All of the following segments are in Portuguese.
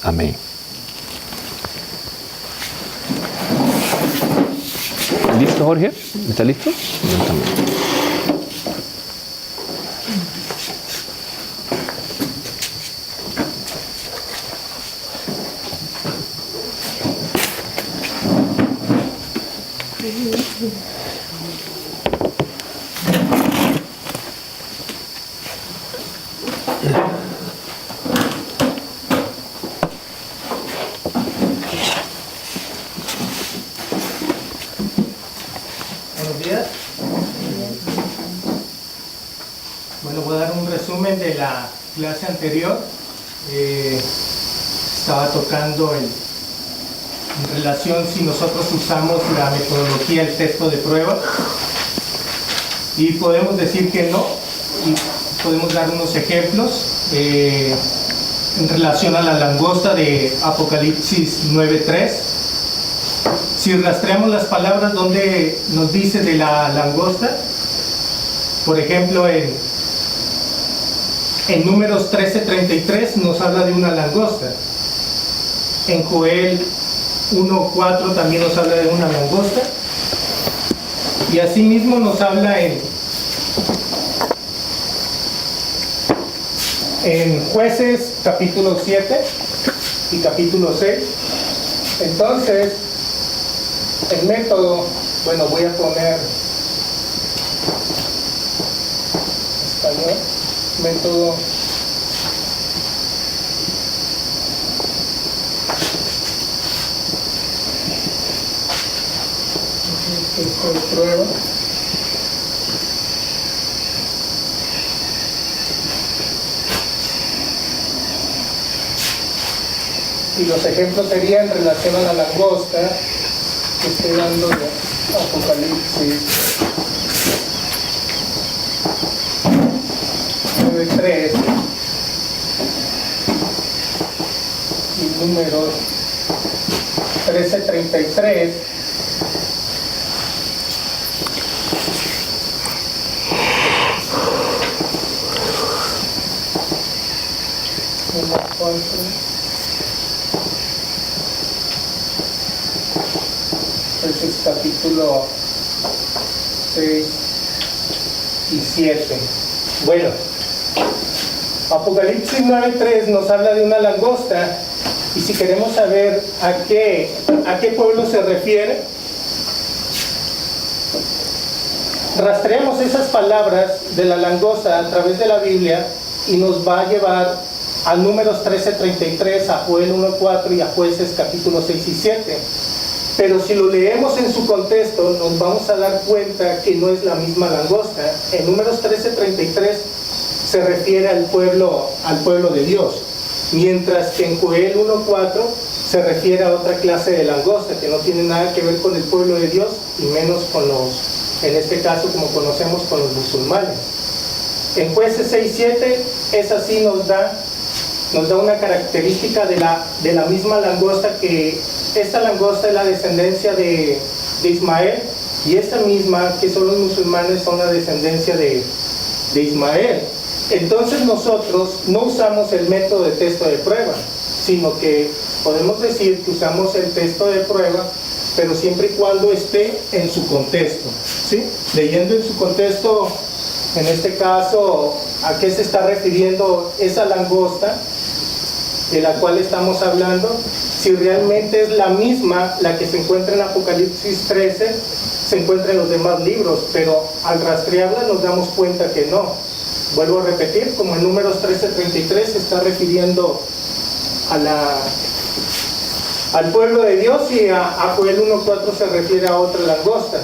Amén. ¿Listo, Jorge? ¿Está listo? Yo también. Buenos días. Bueno, voy a dar un resumen de la clase anterior. Estaba tocando en relación si nosotros usamos la metodología del texto de prueba, y podemos decir que no, y podemos dar unos ejemplos en relación a la langosta de Apocalipsis 9:3. Si rastreamos las palabras donde nos dice de la langosta, por ejemplo en Números 13:33 nos habla de una langosta. En Joel 1:4 también nos habla de una langosta. Y asimismo nos habla en Jueces capítulo 7 y capítulo 6. Entonces, el método, bueno, voy a poner español, método texto de prueba. Y los ejemplos serían en relación a la langosta que estoy dando de Apocalipsis 9:3 y Números 13:33. Entonces, capítulo 6 y 7. Bueno, Apocalipsis 9:3 nos habla de una langosta, y si queremos saber a qué pueblo se refiere, rastreamos esas palabras de la langosta a través de la Biblia y nos va a llevar a Números 13:33, a Joel 1:4 y a Jueces capítulo 6 y 7. Pero si lo leemos en su contexto, nos vamos a dar cuenta que no es la misma langosta. En Números 13:33 se refiere al pueblo de Dios, mientras que en Joel 1:4 se refiere a otra clase de langosta que no tiene nada que ver con el pueblo de Dios, y menos con los, en este caso como conocemos, con los musulmanes. En Jueces 6:7, esa sí nos da una característica de la misma langosta, que esta langosta es la descendencia de Ismael, y esta misma, que son los musulmanes, son la descendencia de Ismael. Entonces nosotros no usamos el método de texto de prueba, sino que podemos decir que usamos el texto de prueba, pero siempre y cuando esté en su contexto, ¿sí? Leyendo en su contexto, en este caso, a qué se está refiriendo esa langosta de la cual estamos hablando, si realmente es la misma la que se encuentra en Apocalipsis 13, se encuentra en los demás libros, pero al rastrearla nos damos cuenta que no. Vuelvo a repetir, como en Números 13:33 se está refiriendo al pueblo de Dios, y a Joel 1:4 se refiere a otra langosta.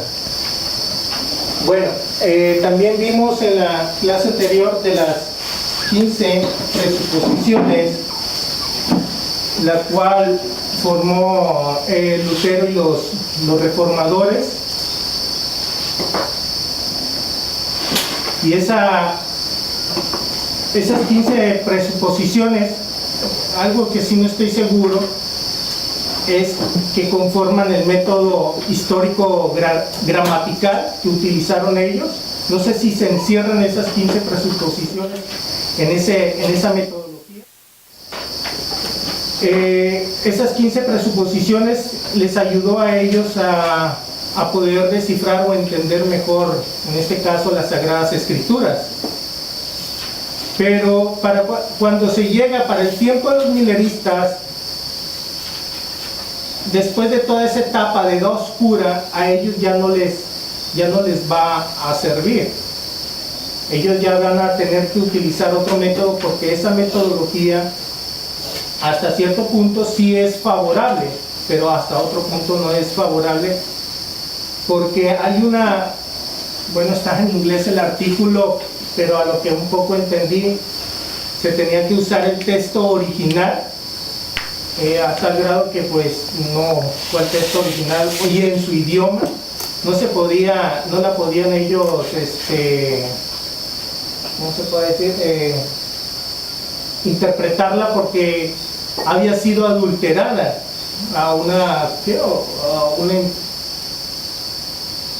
Bueno, también vimos en la clase anterior de las 15 presuposiciones, la cual formó Lutero y los reformadores, y esas 15 presuposiciones, algo que sí no estoy seguro, es que conforman el método histórico gramatical que utilizaron ellos. No sé si se encierran esas 15 presuposiciones en esa metodología. Esas 15 presuposiciones les ayudó a ellos a poder descifrar o entender mejor, en este caso, las Sagradas Escrituras. Pero cuando se llega para el tiempo de los mileristas, después de toda esa etapa de edad oscura, a ellos ya no les va a servir. Ellos ya van a tener que utilizar otro método, porque esa metodología hasta cierto punto sí es favorable, pero hasta otro punto no es favorable, porque hay está en inglés el artículo, pero a lo que un poco entendí, se tenía que usar el texto original, hasta el grado que pues no fue el texto original, y en su idioma, no la podían ellos, ¿cómo se puede decir? Interpretarla, porque había sido adulterada a una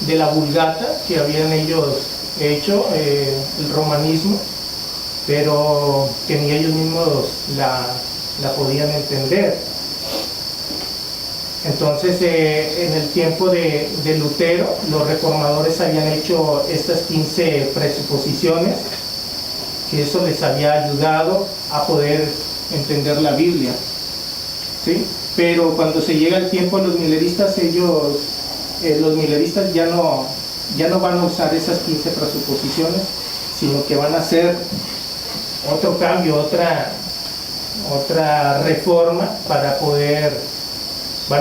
de la Vulgata que habían ellos hecho, el romanismo, pero que ni ellos mismos la podían entender. Entonces, en el tiempo de Lutero, los reformadores habían hecho estas 15 presuposiciones, que eso les había ayudado a poder entender la Biblia, ¿sí? Pero cuando se llega el tiempo de los mileristas, los mileristas ya no van a usar esas 15 presuposiciones, sino que van a hacer otro cambio, otra reforma van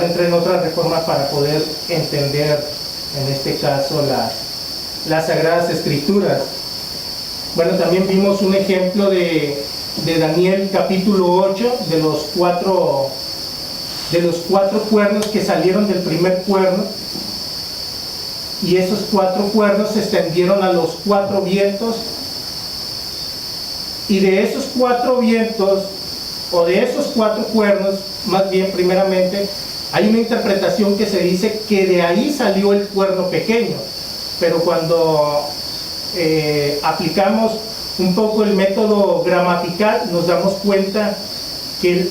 a entrar en otra reforma para poder entender, en este caso, las Sagradas Escrituras. Bueno, también vimos un ejemplo de Daniel capítulo 8, de los cuatro cuernos que salieron del primer cuerno, y esos 4 cuernos se extendieron a los 4 vientos, y de esos 4 vientos, o de esos 4 cuernos, más bien primeramente, hay una interpretación que se dice que de ahí salió el cuerno pequeño, pero cuando aplicamos un poco el método gramatical, nos damos cuenta que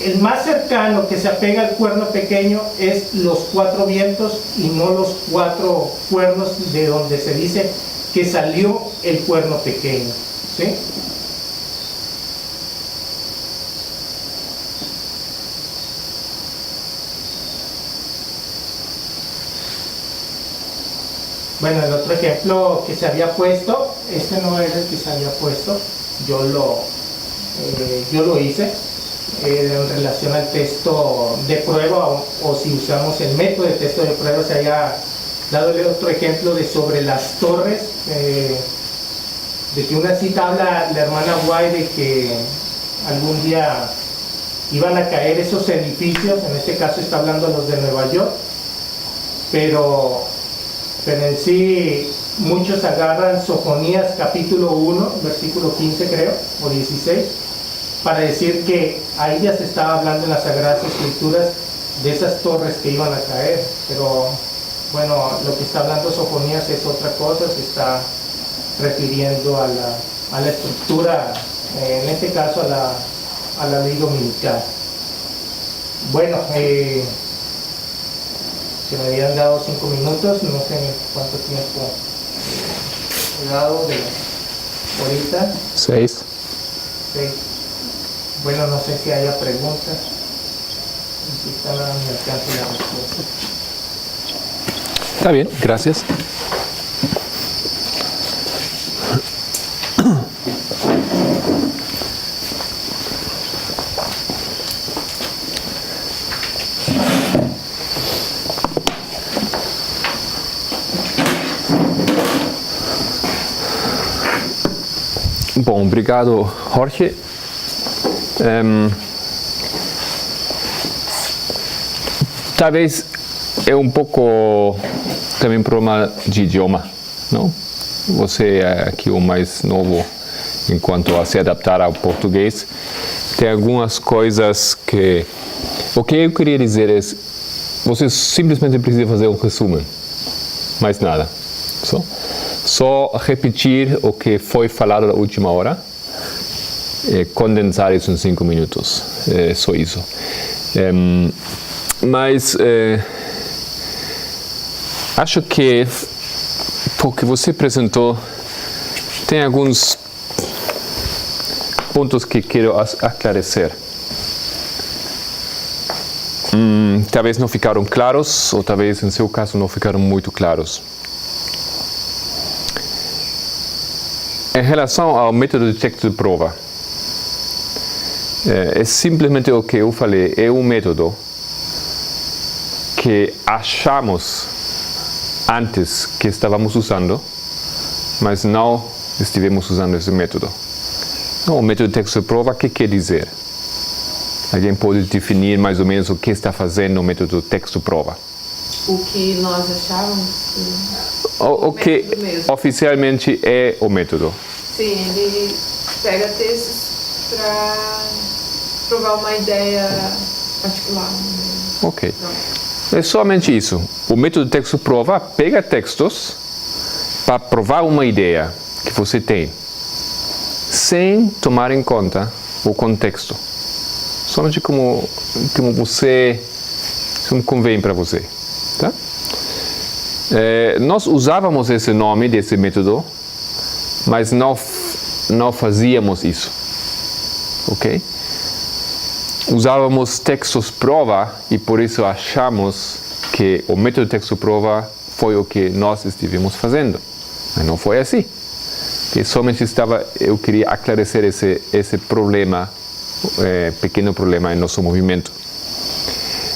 el más cercano que se apega al cuerno pequeño es los 4 vientos, y no los 4 cuernos de donde se dice que salió el cuerno pequeño, ¿sí? Bueno, el otro ejemplo que se había puesto, este no era el que se había puesto, yo lo hice en relación al texto de prueba, o si usamos el método de texto de prueba. Se había dado otro ejemplo sobre las torres, de que una cita habla la hermana White de que algún día iban a caer esos edificios, en este caso está hablando los de Nueva York, pero en sí muchos agarran Sofonías capítulo 1, versículo 15 creo, o 16, para decir que ahí ya se estaba hablando en las Sagradas Escrituras de esas torres que iban a caer, pero bueno, lo que está hablando Sofonías es otra cosa, se está refiriendo a la estructura, en este caso a la ley dominical. Bueno, que me habían dado 5 minutos, no sé cuánto tiempo he dado de ahorita. 6. Bueno, no sé si haya preguntas, si están a mi alcance la respuesta. Está bien, gracias. Bom, obrigado, Jorge. Talvez é pouco também problema de idioma, não? Você é aqui o mais novo enquanto a se adaptar ao português. Tem algumas coisas que O que eu queria dizer é, você simplesmente precisa fazer um resumo, mais nada. Só repetir o que foi falado na última hora, condensar isso em 5 minutos, só isso. Mas acho que o que você apresentou tem alguns pontos que quero esclarecer. Talvez não ficaram claros, ou talvez, em seu caso, não ficaram muito claros. Em relação ao método de texto de prova, é simplesmente o que eu falei, é um método que achamos antes que estávamos usando, mas não estivemos usando esse método. O método de texto de prova, o que quer dizer? Alguém pode definir mais ou menos o que está fazendo o método texto-prova? O que nós achávamos que o que oficialmente é o método. Sim, ele pega textos para provar uma ideia particular. Ok. É somente isso. O método texto-prova pega textos para provar uma ideia que você tem, sem tomar em conta o contexto. Somente como convém para você. Tá? Nós usávamos esse nome desse método, mas não fazíamos isso. Ok? Usávamos textos prova e por isso achamos que o método texto-prova foi o que nós estivemos fazendo. Mas não foi assim. Que somente eu queria esclarecer esse problema, pequeno problema em nosso movimento.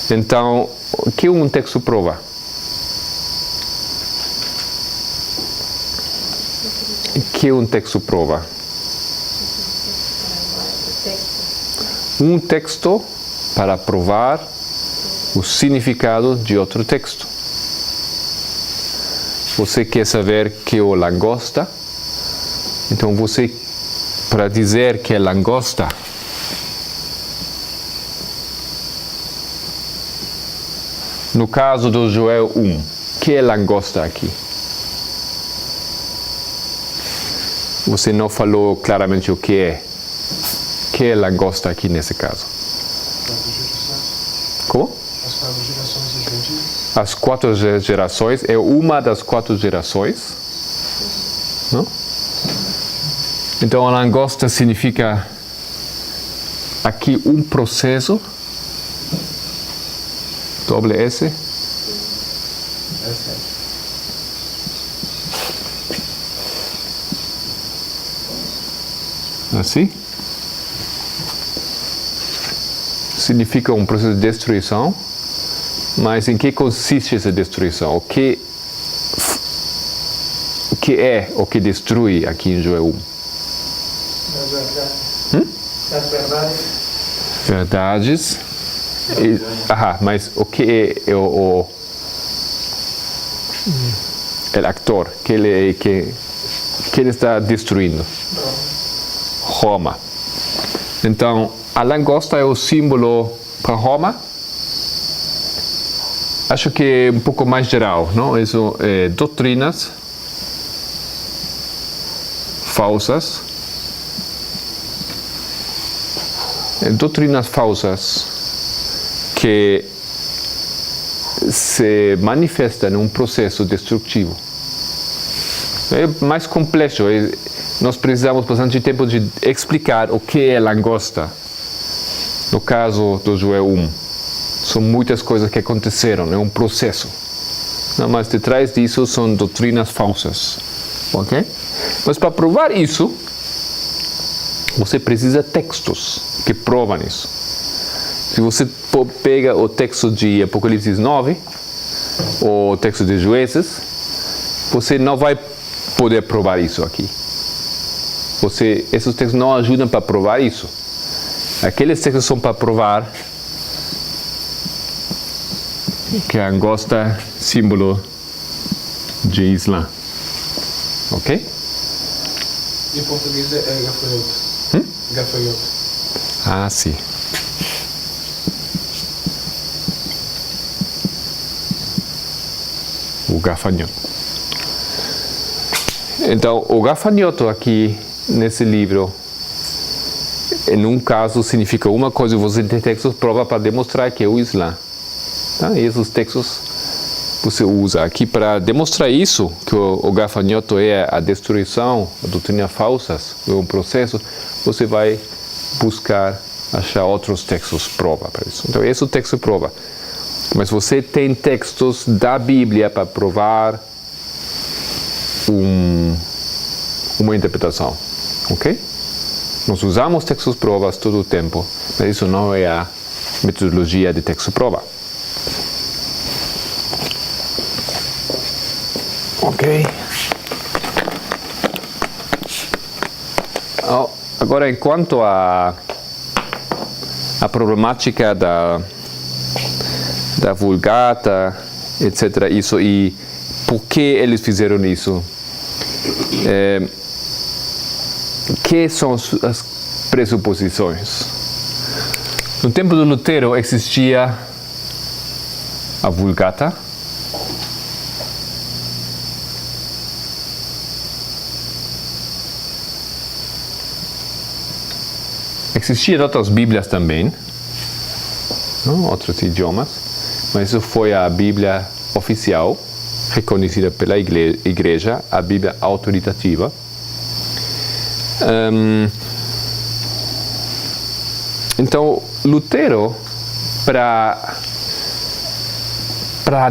Então, o que é um texto-prova? O que é um texto-prova? Um texto para provar o significado de outro texto. Você quer saber que é o langosta? Então você, para dizer que é langosta, no caso do Joel 1, que é langosta aqui? Você não falou claramente o que é. Que é langosta aqui nesse caso? Como? As 4 gerações de Juventude. As 4 gerações é uma das 4 gerações, não? Então a langosta significa aqui um processo, doble S. Assim? Significa um processo de destruição, mas em que consiste essa destruição? O que é o que destrui aqui em Joel 1? As verdades. Verdades. Mas o que é o actor? Que ele está destruindo? Roma. Então, a langosta é o símbolo para Roma. Acho que é um pouco mais geral, não? Isso é doutrinas falsas. Doutrinas falsas que se manifestam num processo destrutivo. É mais complexo. Nós precisamos bastante tempo de explicar o que é langosta. No caso do Joel 1, são muitas coisas que aconteceram, é um processo. Não, mas detrás disso são doutrinas falsas. Ok? Mas para provar isso, você precisa de textos que provam isso. Se você pega o texto de Apocalipse 9, ou o texto de Juízes, você não vai poder provar isso aqui. Esses textos não ajudam para provar isso. Aqueles textos são para provar que a langosta é símbolo de Islã. Ok? Em português é gafanhoto. Gafanhoto. Ah, sim. o gafanhoto. Então, o gafanhoto aqui nesse livro, em um caso, significa uma coisa, você tem textos prova para demonstrar que é o Islã. Tá? E esses textos você usa aqui para demonstrar isso, que o gafanhoto é a destruição, a doutrina falsas, é um processo, você vai buscar achar outros textos prova para isso. Então, esse é o texto prova. Mas você tem textos da Bíblia para provar uma interpretação, ok? Nós usamos textos provas todo o tempo, mas isso não é a metodologia de texto prova. Ok. Agora, enquanto a problemática da Vulgata, etc., isso, e por que eles fizeram isso? Que são as pressuposições? No tempo de Lutero existia a Vulgata, existiam outras Bíblias também, não? Outros idiomas, mas isso foi a Bíblia oficial, reconhecida pela Igreja, a Bíblia autoritativa. Então, Lutero, para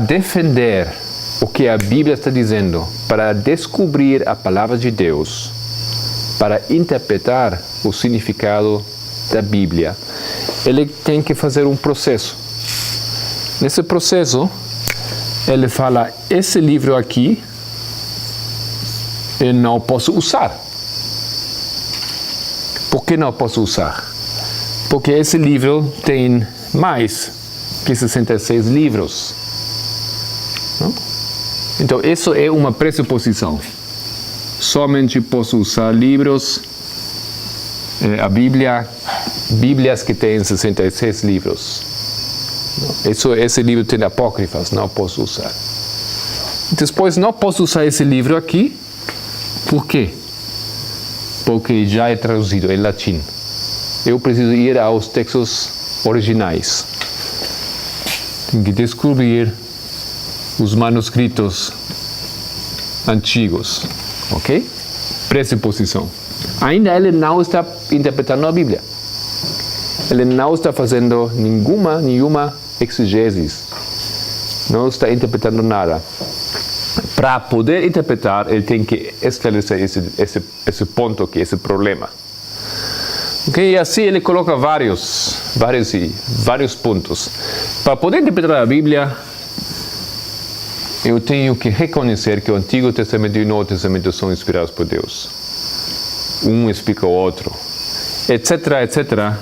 defender o que a Bíblia está dizendo, para descobrir a palavra de Deus, para interpretar o significado da Bíblia, ele tem que fazer um processo. Nesse processo, ele fala, esse livro aqui, eu não posso usar. Por que não posso usar? Porque esse livro tem mais que 66 livros. Não? Então, isso é uma pressuposição. Somente posso usar livros, a Bíblia, Bíblias que têm 66 livros. Esse livro tem apócrifas, não posso usar. Depois, não posso usar esse livro aqui. Por quê? Porque já é traduzido em latim. Eu preciso ir aos textos originais. Tenho que descobrir os manuscritos antigos. Ok? Pressuposição. Ainda ele não está interpretando a Bíblia. Ele não está fazendo nenhuma exegesis. Não está interpretando nada. Para poder interpretar, ele tem que esclarecer esse ponto aqui, esse problema. Okay? E assim ele coloca vários pontos. Para poder interpretar a Bíblia, eu tenho que reconhecer que o Antigo Testamento e o Novo Testamento são inspirados por Deus. Um explica o outro, etc, etc.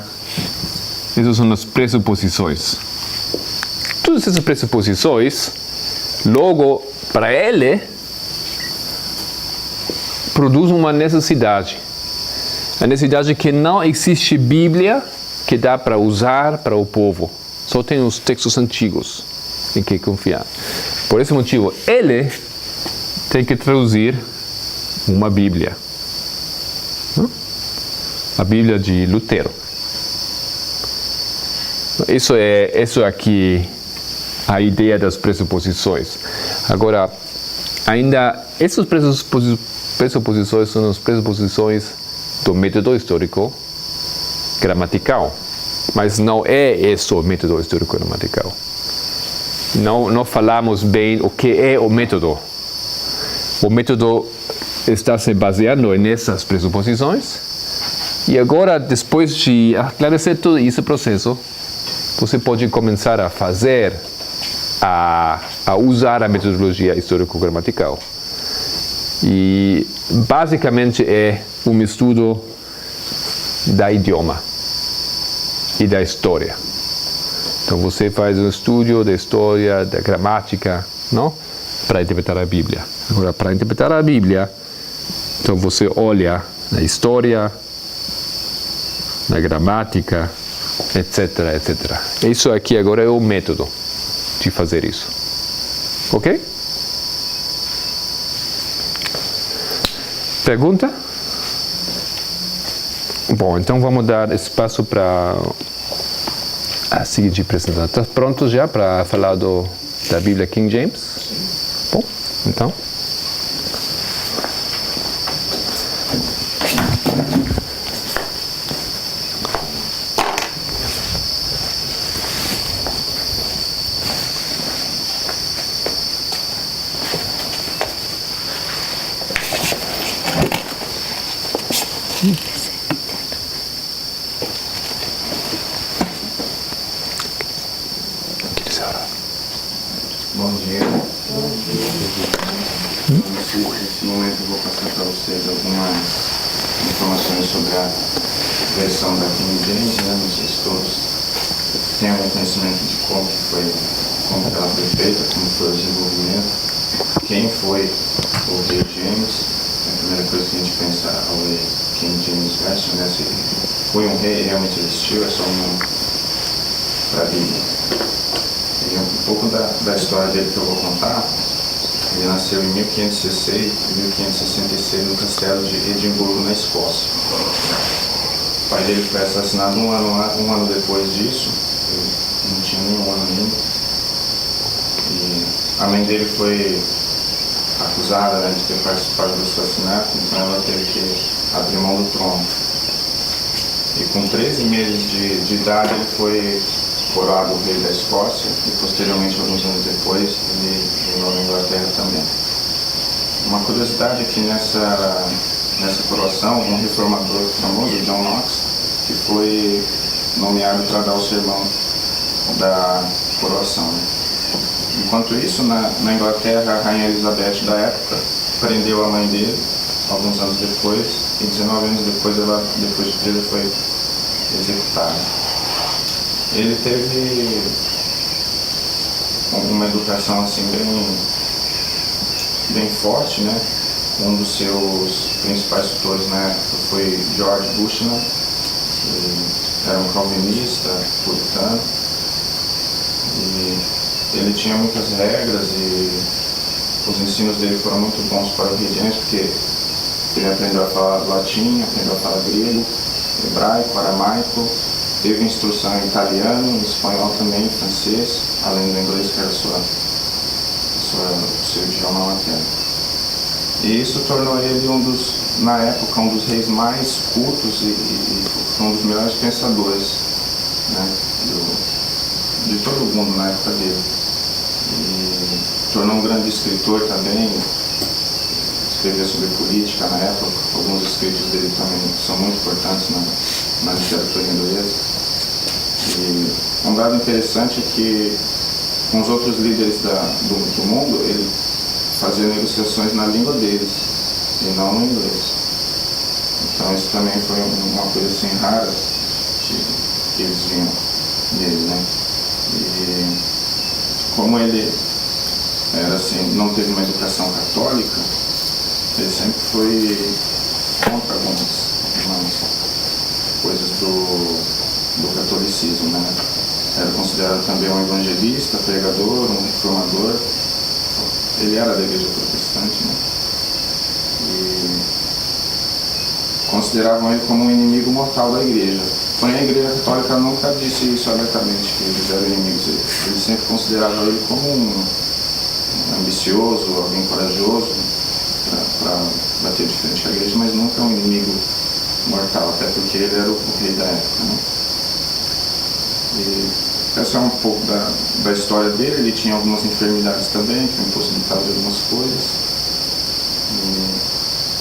Essas são as pressuposições. Todas essas pressuposições, logo, para ele, produzem uma necessidade. A necessidade que não existe Bíblia que dá para usar para o povo. Só tem os textos antigos em que confiar. Por esse motivo, ele tem que traduzir uma Bíblia. A Bíblia de Lutero. Isso é aqui a ideia das pressuposições. Agora, ainda essas pressuposições são as pressuposições do método histórico gramatical, mas não é esse o método histórico gramatical. Não falamos bem o que é o método. O método está se baseando nessas pressuposições. E agora, depois de esclarecer todo esse processo, você pode começar a fazer, a usar a metodologia histórico-gramatical. E basicamente é um estudo da idioma e da história. Então você faz um estudo da história, da gramática, não? Para interpretar a Bíblia. Agora, para interpretar a Bíblia, então você olha na história, na gramática, etc, etc. Isso aqui agora é o método de fazer isso. Ok? Pergunta? Bom, então vamos dar espaço para a seguinte apresentação. Está pronto já para falar da Bíblia King James? Bom, então. Bom dia. Nesse momento eu vou passar para vocês algumas informações sobre a versão da King James, né? Não sei se todos têm algum conhecimento de como ela foi feita, como foi o desenvolvimento, quem foi o rei James. A primeira coisa que a gente pensa ao ler King James Version, né? Se foi um rei, realmente existiu, é só um nome para a Bíblia. E um pouco da história dele que eu vou contar. Ele nasceu em 1506 e 1566 no castelo de Edimburgo, na Escócia. O pai dele foi assassinado um ano depois disso, ele não tinha nenhum ano ainda. E a mãe dele foi acusada, né, de ter participado do assassinato, então ela teve que abrir mão do trono. E com 13 meses de idade ele foi coroado rei da Escócia e posteriormente, alguns anos depois, ele reinou na Inglaterra também. Uma curiosidade é que nessa coroação, um reformador famoso, John Knox, que foi nomeado para dar o sermão da coroação. Enquanto isso, na Inglaterra, a rainha Elizabeth da época prendeu a mãe dele alguns anos depois, e 19 anos depois de presa, foi executada. Ele teve uma educação assim bem forte, né? Um dos seus principais tutores na época foi George Bushnell, que era um calvinista, puritano, e ele tinha muitas regras e os ensinos dele foram muito bons para o rei James, porque ele aprendeu a falar latim, aprendeu a falar grego, hebraico, aramaico. Teve instrução em italiano, em espanhol também, em francês, além do inglês, que era o seu idioma materno. E isso tornou ele na época, um dos reis mais cultos e um dos melhores pensadores, né, de todo o mundo na época dele. E tornou um grande escritor também, escreveu sobre política na época. Alguns escritos dele também são muito importantes na literatura inglesa. E um dado interessante é que com os outros líderes do mundo, ele fazia negociações na língua deles e não no inglês. Então isso também foi uma coisa assim rara que eles viam nele, né? E como ele era assim, não teve uma educação católica, ele sempre foi contra algumas coisas do catolicismo, né? Era considerado também um evangelista, pregador, um reformador. Ele era da igreja protestante, né? E consideravam ele como um inimigo mortal da igreja. Porém, a igreja católica nunca disse isso abertamente, que eles eram inimigos. Eles sempre consideravam ele como um ambicioso, alguém corajoso para bater de frente à igreja, mas nunca um inimigo mortal, até porque ele era o rei da época, né? E essa é um pouco da história dele. Ele tinha algumas enfermidades também, que impossibilitavam de algumas coisas. E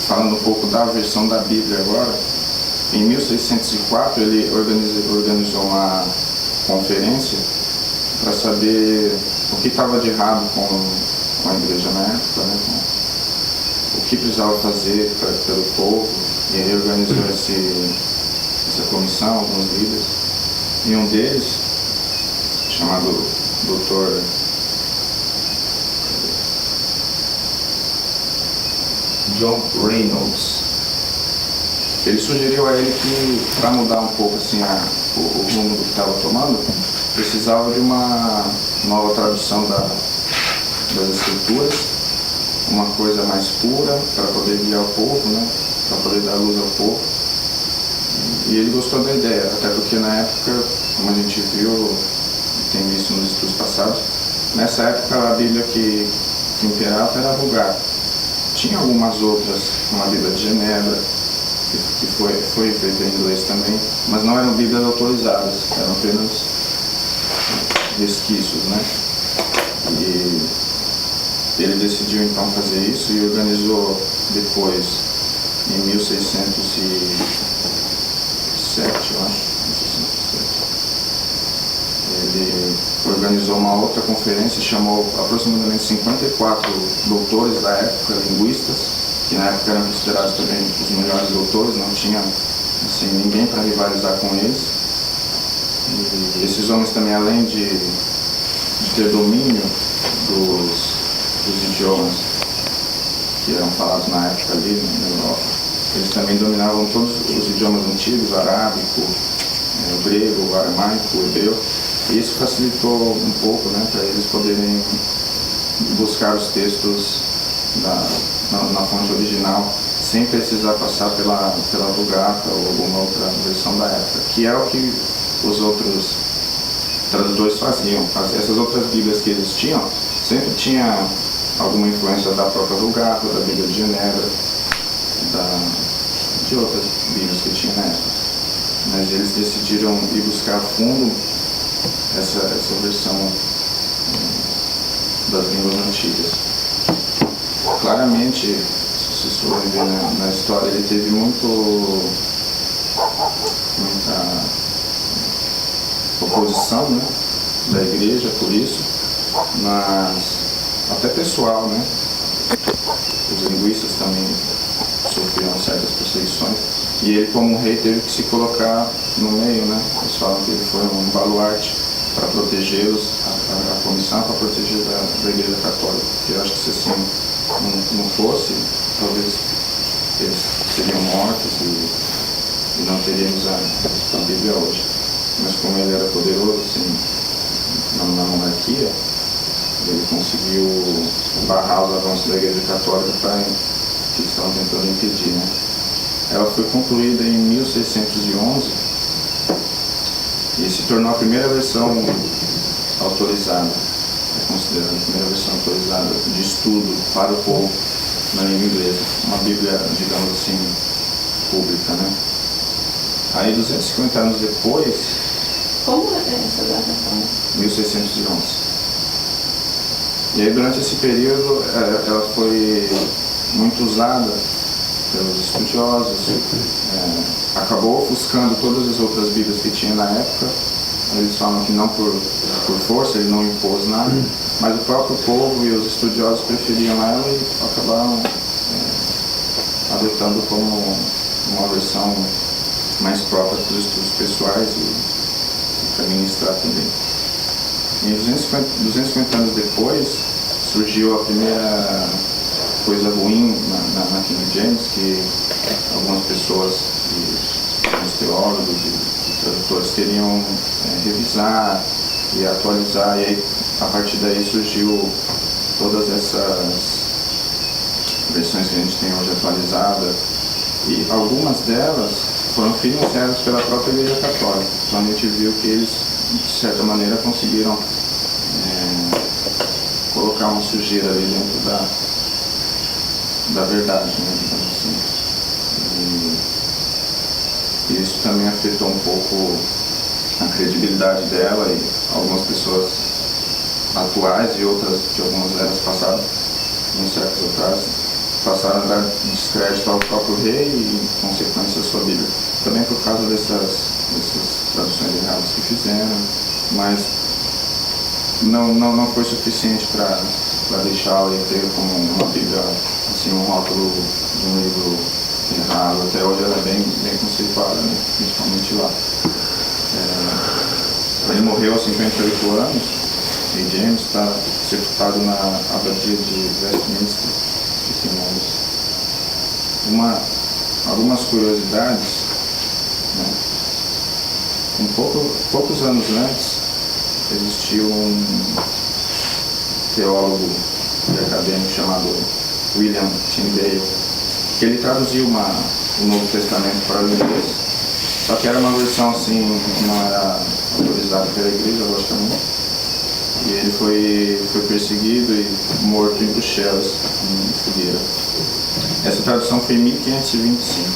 falando um pouco da versão da Bíblia agora, em 1604 ele organizou uma conferência para saber o que estava de errado com a igreja na época, né? O que precisava fazer pelo povo. E ele organizou essa comissão, alguns líderes. E um deles, chamado Dr. John Reynolds, ele sugeriu a ele que, para mudar um pouco assim, o rumo do que estava tomando, precisava de uma nova tradução das escrituras, uma coisa mais pura para poder guiar o povo, né? Para poder dar luz ao povo. E ele gostou da ideia, até porque na época, como a gente viu, tem visto nos estudos passados, nessa época a Bíblia que imperava era a Vulgata. Tinha algumas outras, como a Bíblia de Genebra, que foi feita em inglês também, mas não eram Bíblias autorizadas, eram apenas resquícios, né? E ele decidiu então fazer isso e organizou depois, em 1607, eu acho, 1607, ele organizou uma outra conferência e chamou aproximadamente 54 doutores da época, linguistas, que na época eram considerados também os melhores doutores, não tinha assim, ninguém para rivalizar com eles. E esses homens também, além de ter domínio dos idiomas que eram falados na época ali na Europa, eles também dominavam todos os idiomas antigos, o arábico, o grego, o aramaico, o hebreu, e isso facilitou um pouco, né, para eles poderem buscar os textos na fonte original, sem precisar passar pela Vulgata ou alguma outra versão da época, que é o que os outros tradutores faziam. Essas outras Bíblias que eles tinham, sempre tinha alguma influência da própria Vulgata, da Bíblia de Genebra, de outras Bíblias que tinha na época. Mas eles decidiram ir buscar a fundo essa versão das línguas antigas. Claramente, se vocês forem ver na história, ele teve muita oposição, né, da igreja por isso, mas até pessoal, né? Os linguistas também sofriam certas perseguições e ele, como rei, teve que se colocar no meio, né? Eles falam que ele foi um baluarte para protegê-los, a comissão para proteger da igreja católica, porque eu acho que se assim não fosse, talvez eles seriam mortos e não teríamos a Bíblia hoje. Mas como ele era poderoso, assim, na monarquia, ele conseguiu barrar os avanços da igreja católica que estavam tentando impedir, né? Ela foi concluída em 1611 e se tornou a primeira versão autorizada, é considerada a primeira versão autorizada de estudo para o povo na língua inglesa, uma Bíblia, digamos assim, pública, né? Aí 250 anos depois... Como é essa datação? 1611. E aí durante esse período ela foi muito usada pelos estudiosos, acabou ofuscando todas as outras Bíblias que tinha na época. Eles falam que não por força, ele não impôs nada, mas o próprio povo e os estudiosos preferiam ela e acabaram adotando como uma versão mais própria para os estudos pessoais e para ministrar também. Em 250 anos depois, surgiu a primeira coisa ruim na King James, que algumas pessoas, alguns teólogos e tradutores queriam revisar e atualizar, e aí, a partir daí surgiu todas essas versões que a gente tem hoje atualizadas, e algumas delas foram financiadas pela própria Igreja Católica. Então a gente viu que eles, de certa maneira, conseguiram colocar uma sujeira ali dentro da verdade, né, digamos assim. E isso também afetou um pouco a credibilidade dela, e algumas pessoas atuais e outras de algumas eras passadas, uns séculos atrás, passaram a dar descrédito ao próprio rei e, em consequência, a sua Bíblia. Também por causa dessas traduções erradas que fizeram, mas não foi suficiente para deixá-la inteira como uma Bíblia, assim, um rótulo de um livro errado. Até hoje ela é bem conceituada, né? Principalmente lá. Ele morreu aos 58 anos, e James está sepultado na abadia de Westminster, que tem algumas curiosidades, né? Poucos anos antes, existiu um teólogo e acadêmico chamado William Tyndale, que ele traduziu o Novo Testamento para o inglês, só que era uma versão assim, não era autorizada pela igreja, logicamente, e ele foi perseguido e morto em Bruxelas, em fogueira. Essa tradução foi em 1525,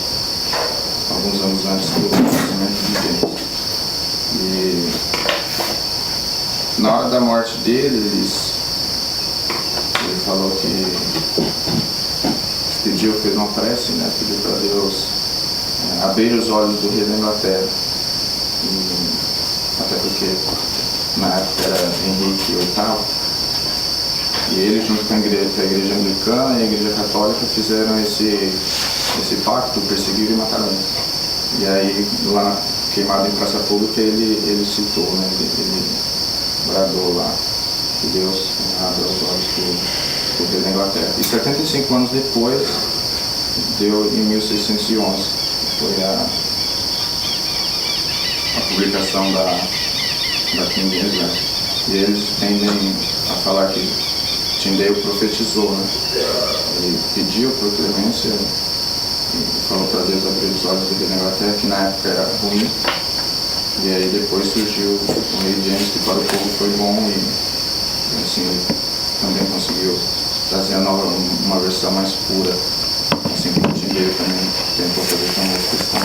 alguns anos antes do nascimento de James. E na hora da morte dele, ele falou que pediu, fez uma prece, né? Pediu para Deus abrir os olhos do rei da Inglaterra. Até porque na época era Henrique VIII. E ele, junto com a igreja anglicana e a igreja católica, fizeram esse pacto, perseguiram e mataram ele. E aí, lá, queimado em praça pública, ele citou, né? Ele bradou lá que Deus abre os olhos do rei da Inglaterra. E 75 anos depois, deu em 1611, foi a publicação da King James, né? E eles tendem a falar que Tyndale profetizou, né? Ele pediu por clemência e falou para Deus abrir os olhos do rei da Inglaterra, que na época era ruim. E aí depois surgiu o rei James, que para o povo foi bom e assim também conseguiu trazer uma versão mais pura, assim como o Tyndale também tentou fazer com a música cristã.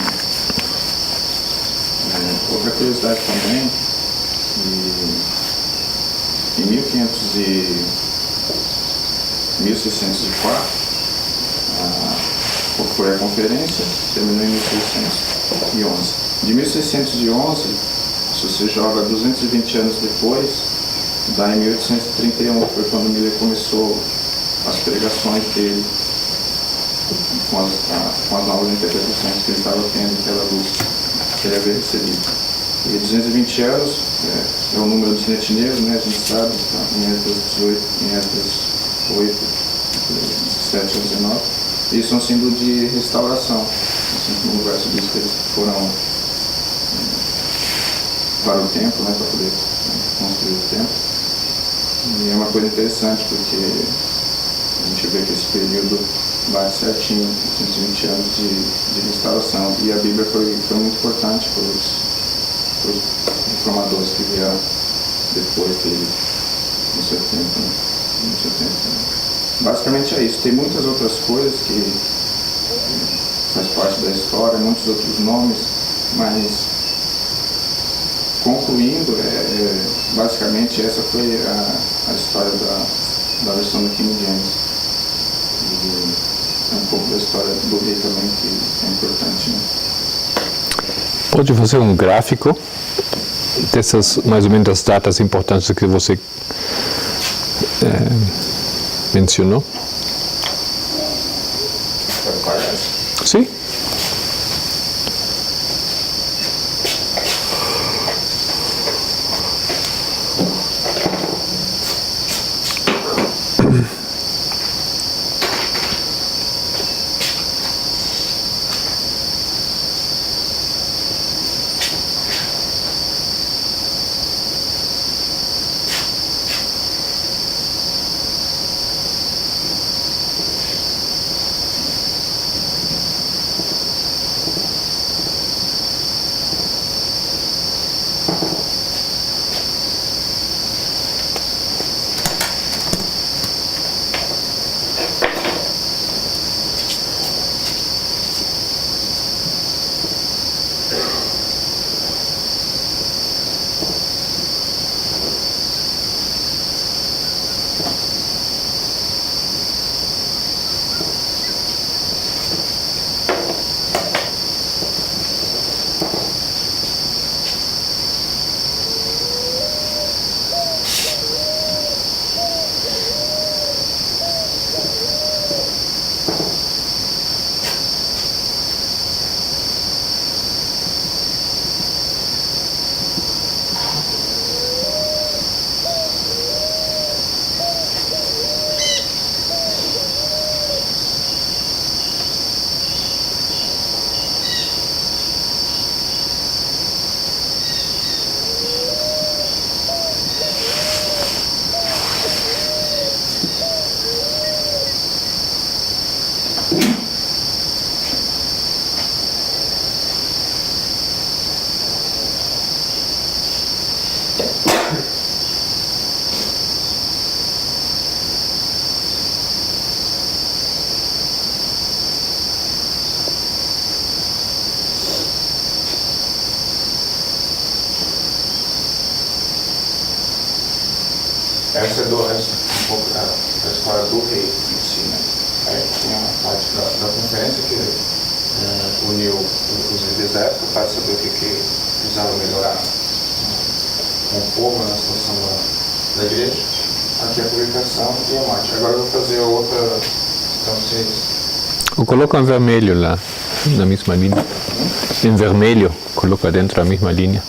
Outra curiosidade também, em 1604, foi a conferência, terminou em 1611. De 1611, se você joga 220 anos depois, dá em 1831, foi quando Miller começou as pregações dele, com as novas interpretações que ele estava tendo, aquela luz que ele havia recebido. E 220 anos é o número dos netineiros, né? A gente sabe, tá? Em Esdras 18, em Esdras 8, 17 a 19. Isso é um símbolo de restauração, assim como o verso diz que eles foram para o templo, né? Para poder construir o templo. E é uma coisa interessante, porque a gente vê que esse período bate certinho, 120 anos de restauração. E a Bíblia foi muito importante para os reformadores que vieram depois dele, no seu tempo. Basicamente é isso. Tem muitas outras coisas que faz parte da história, muitos outros nomes, mas concluindo, basicamente essa foi a história da versão do King James. E é um pouco da história do rei também que é importante, né? Pode fazer um gráfico dessas, mais ou menos, as datas importantes que você mencionou? Sim. Essa é um pouco da história do rei em si, né? Aí tinha uma parte da conferência que uniu os líderes da época para saber o que precisava melhorar com o povo na situação da igreja. Aqui a publicação e a marcha. Agora eu vou fazer a outra para vocês. Ou coloca em vermelho lá, na mesma linha. Em vermelho, coloca dentro da mesma linha.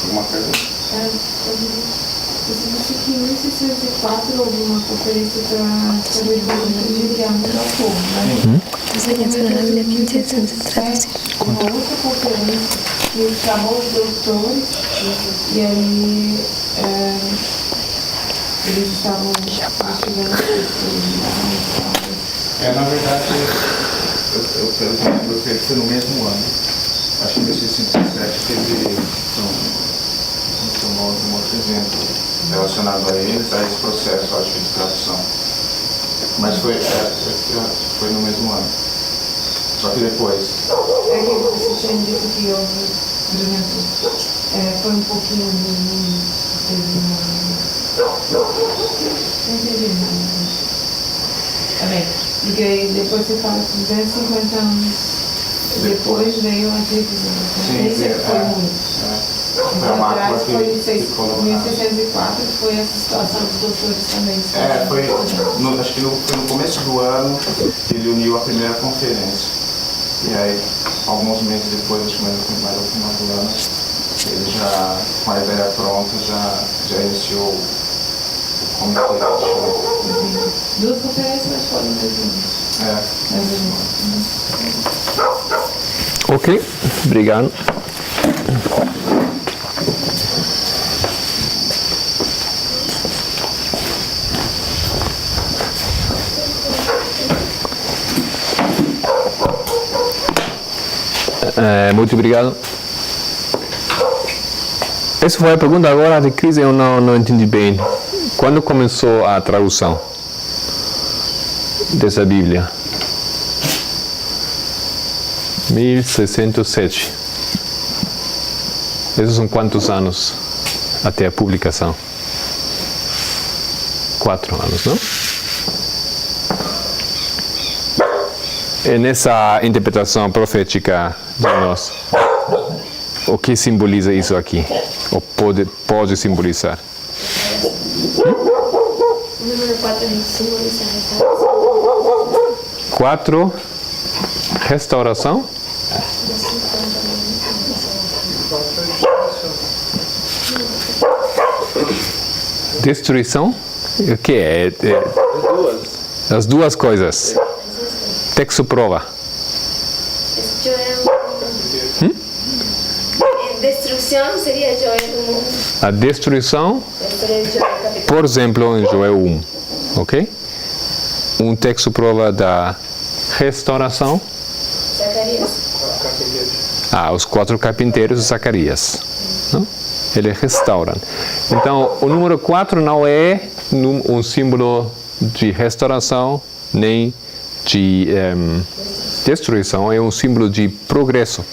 Alguma pergunta? Você disse que em 1604 houve uma conferência para saber de guerra mundial como, né? Uma outra conferência que ele chamou os doutores e aí eles estavam investigando Na verdade, eu creio que foi no mesmo ano. Acho que em 1957 teve um outro evento relacionado a eles, a esse processo, acho que de tradução. Mas foi no mesmo ano. Só que depois. É que você tinha dito que houve, por exemplo, foi um pouquinho de não entendi nada. Tá bem, porque aí depois você fala que 250 anos depois veio a divisão. Esse foi muito. Então, atrás foi em 1604, foi essa situação dos doutores também. Acho que foi no começo do ano que ele uniu a primeira conferência. E aí, alguns meses depois, acho que mais no final do ano, ele já, com a ideia pronta, já iniciou o comitê. Duas conferências, mas foram dois. Ok, obrigado. Muito obrigado. Essa foi a pergunta agora de Cris, eu não entendi bem. Quando começou a tradução dessa Bíblia? 1607. Esses são quantos anos até a publicação? 4 anos, não? E nessa interpretação profética de nós, o que simboliza isso aqui? Ou pode simbolizar? O número 4 simboliza a restauração. 4, restauração? Destruição? O que é? As duas coisas. Texto prova. Destruição seria Joel 1. A destruição, por exemplo, em Joel 1. Ok? Um texto prova da restauração. Zacarias. Os 4 carpinteiros de Zacarias. Não? Eles restauram. Então, o número 4 não é um símbolo de restauração, nem de destruição, é um símbolo de progresso.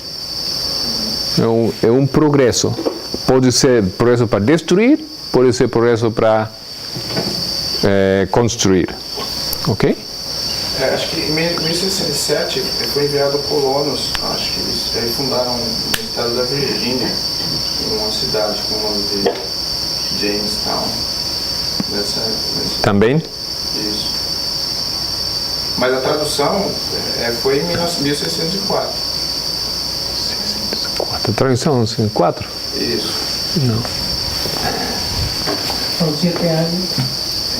É um progresso. Pode ser progresso para destruir, pode ser progresso para construir. Ok? Acho que em 1607 foi enviado colonos, acho que eles fundaram o estado da Virgínia, em uma cidade com o nome de Jamestown. dessa época. Também? Isso. Mas a tradução foi em 1604. 604. A tradução 4? Isso. Não. Son 7 años.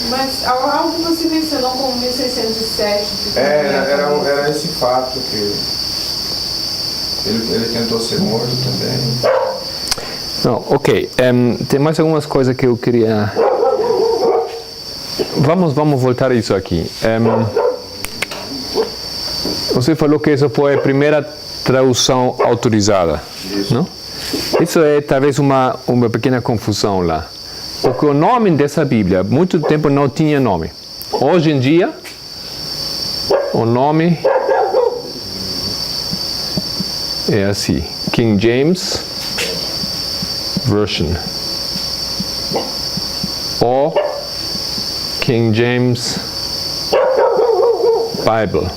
Mas algo que você mencionou como 1607. Era esse fato que ele tentou ser morto também. Não, ok. Tem mais algumas coisas que eu queria... Vamos voltar a isso aqui. Você falou que essa foi a primeira tradução autorizada. Isso. Não? Isso é talvez uma pequena confusão lá. Porque o nome dessa Bíblia, muito tempo não tinha nome. Hoje em dia, o nome é assim, King James Version ou King James Bible.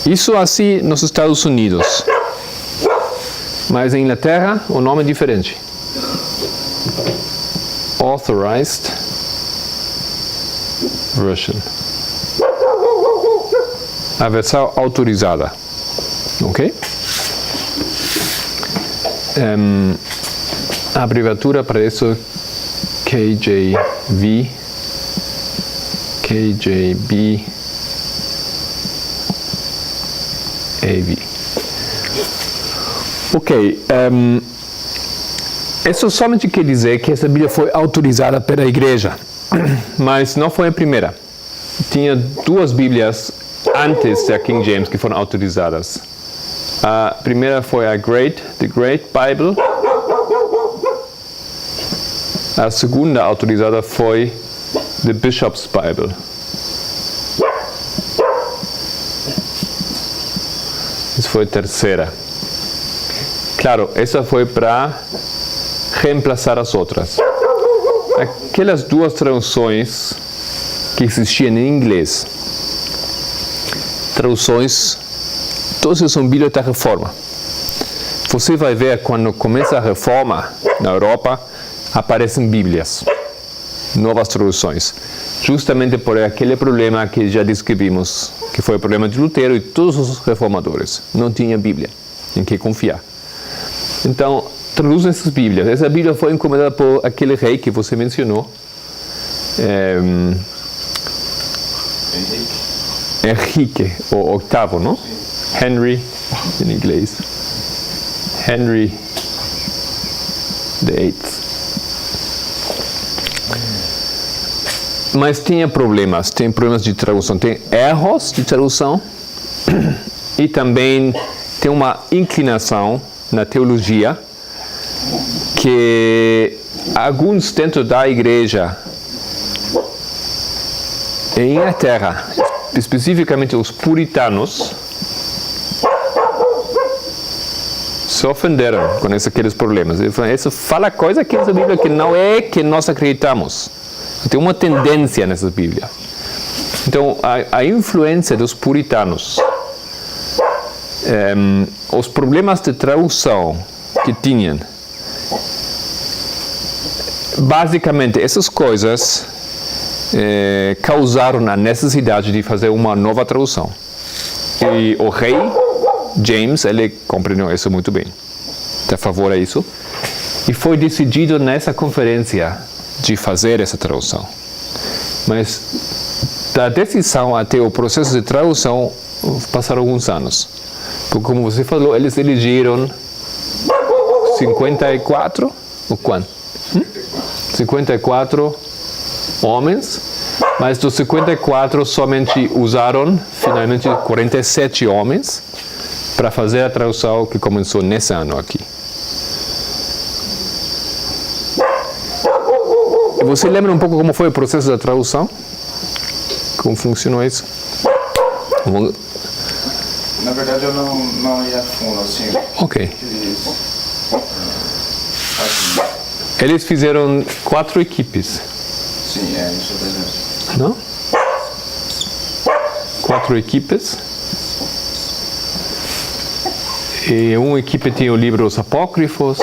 Isso assim nos Estados Unidos. Mas em Inglaterra, o nome é diferente. Authorized Version. A versão autorizada. Ok? A abreviatura para isso KJV, KJB, AV. Ok. Isso somente quer dizer que essa Bíblia foi autorizada pela igreja, mas não foi a primeira. Tinha duas Bíblias antes da King James que foram autorizadas. A primeira foi The Great Bible. A segunda autorizada foi The Bishop's Bible. Isso foi a terceira. Claro, essa foi para reemplaçar as outras. Aquelas duas traduções que existiam em inglês, traduções, todas são Bíblias da Reforma. Você vai ver quando começa a Reforma na Europa, aparecem Bíblias, novas traduções, justamente por aquele problema que já descrevimos, que foi o problema de Lutero e todos os reformadores. Não tinha Bíblia em que confiar. Então, traduzem essas Bíblias. Essa Bíblia foi encomendada por aquele rei que você mencionou. Henrique, o oitavo, não? Henry, em inglês. Henry VIII. Mas tem problemas de tradução, tem erros de tradução e também tem uma inclinação na teologia que alguns dentro da igreja em Inglaterra, especificamente os puritanos, se ofenderam com aqueles problemas. Eles falaram, isso fala coisa que essa Bíblia que não é que nós acreditamos. Tem uma tendência nessa Bíblia. Então, a influência dos puritanos, os problemas de tradução que tinham, basicamente essas coisas causaram a necessidade de fazer uma nova tradução. E o rei James, ele compreendeu isso muito bem, está a favor a isso, e foi decidido nessa conferência de fazer essa tradução. Mas da decisão até o processo de tradução passaram alguns anos. Porque, como você falou, eles elegeram 54 ou quanto? 54 homens, mas dos 54 somente usaram finalmente 47 homens para fazer a tradução que começou nesse ano aqui. E você lembra um pouco como foi o processo da tradução? Como funcionou isso? Na verdade, eu não ia a fundo, assim. Ok. Assim, Eles fizeram 4 equipes. sim, isso é verdade. Não? 4 equipes. E uma equipe tinha o livro Os Apócrifos,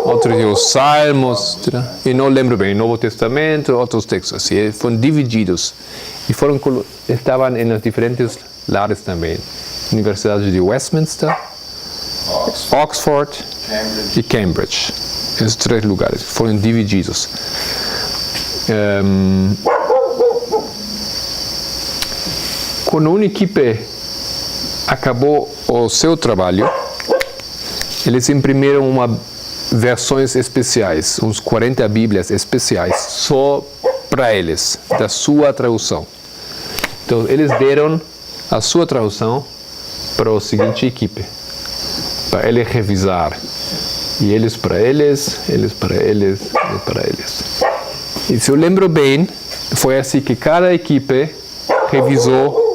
outros os Salmos, e não lembro bem, Novo Testamento, outros textos, assim, foram divididos e estavam em diferentes lares também, Universidade de Westminster, Oxford e Cambridge, esses 3 lugares foram divididos. Quando uma equipe acabou o seu trabalho, eles imprimiram versões especiais, uns 40 Bíblias especiais, só para eles, da sua tradução. Então, eles deram a sua tradução para a seguinte equipe, para ele revisar. E eles para eles, eles para eles, eles para eles. E se eu lembro bem, foi assim que cada equipe revisou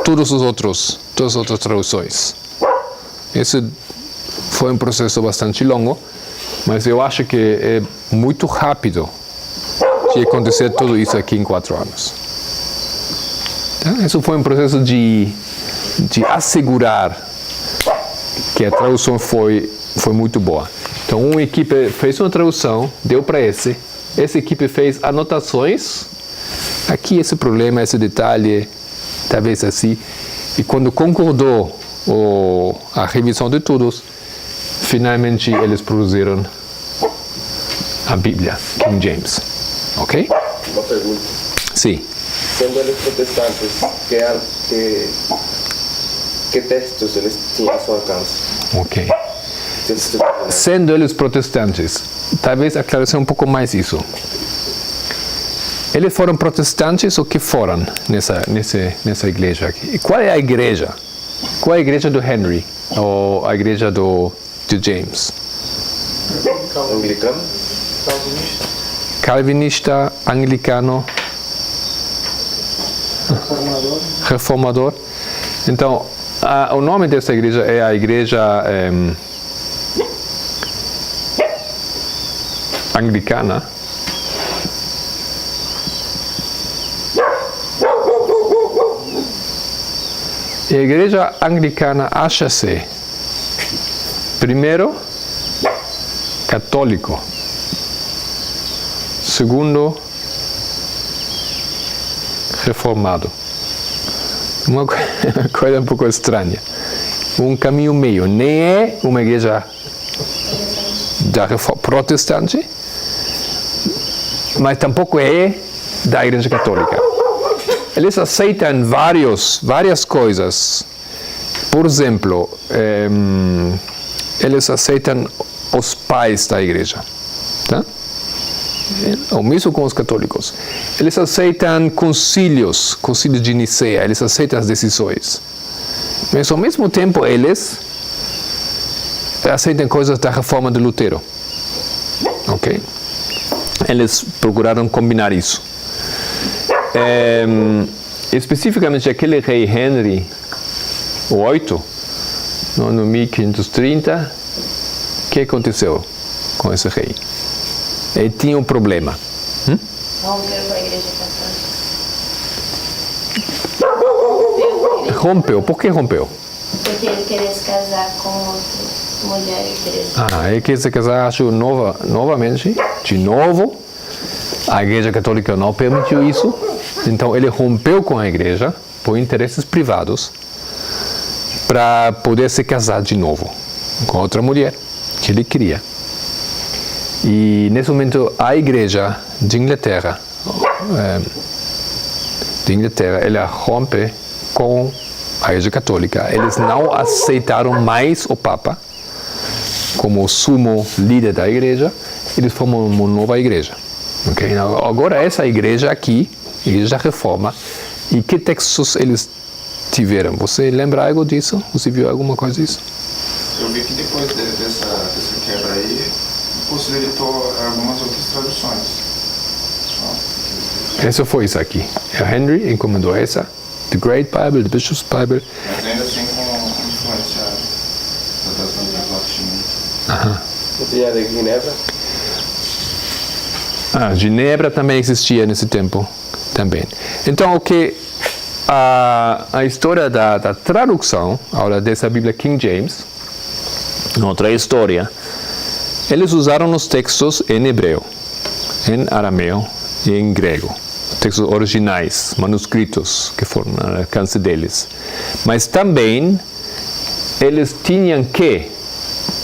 todas as outras traduções. Esse foi um processo bastante longo, mas eu acho que é muito rápido de acontecer tudo isso aqui em 4 anos. Então, isso foi um processo de assegurar que a tradução foi muito boa. Então, uma equipe fez uma tradução, deu para essa equipe fez anotações, aqui esse problema, esse detalhe, talvez assim, e quando concordou a revisão de todos, finalmente eles produziram a Bíblia, King James. Ok? Uma pergunta. Sim. Sendo eles protestantes, que textos eles tinham a seu alcance? Ok. Sendo eles protestantes, talvez aclarecer um pouco mais isso. Eles foram protestantes ou que foram nessa igreja aqui? E qual é a igreja? Qual é a igreja do Henry? Ou a igreja de James? Anglicano? Calvinista, anglicano, reformador. Então, o nome dessa igreja é a igreja anglicana. A igreja anglicana acha-se, primeiro, católico, segundo, reformado. Uma coisa um pouco estranha. Um caminho meio. Nem é uma igreja protestante, mas tampouco é da igreja católica. Eles aceitam várias coisas. Por exemplo, eles aceitam os pais da igreja. Tá? O mesmo com os católicos. Eles aceitam concílios de Nicéia, eles aceitam as decisões. Mas ao mesmo tempo eles aceitam coisas da reforma de Lutero. Ok? Eles procuraram combinar isso. Especificamente aquele rei Henry VIII, no ano 1530, o que aconteceu com esse rei? Ele tinha um problema. Rompeu com a igreja católica. Rompeu. Por que rompeu? Porque ele queria se casar com outra mulher e igreja. Ele quis se casar, acho, novamente, de novo. A igreja católica não permitiu isso. Então ele rompeu com a igreja por interesses privados para poder se casar de novo com outra mulher que ele queria. E nesse momento a igreja de Inglaterra, ela rompe com a igreja católica. Eles não aceitaram mais o Papa como sumo líder da igreja. Eles formam uma nova igreja. Okay? Agora essa igreja aqui, Igreja Reforma, e que textos eles tiveram? Você lembra algo disso? Você viu alguma coisa disso? Eu vi que depois dessa quebra aí, possibilitou algumas outras traduções. Essa foi isso aqui. O Henry encomendou essa, The Great Bible, The Bishop's Bible. Mas ainda assim com influência da tradução de latim. Não tinha de Ginebra? Genebra também existia nesse tempo. Também. Então, a história da tradução, agora dessa Bíblia King James, outra história, Eles usaram os textos em hebreu, em arameu e em grego. Textos originais, manuscritos que foram ao alcance deles. Mas também eles tinham que,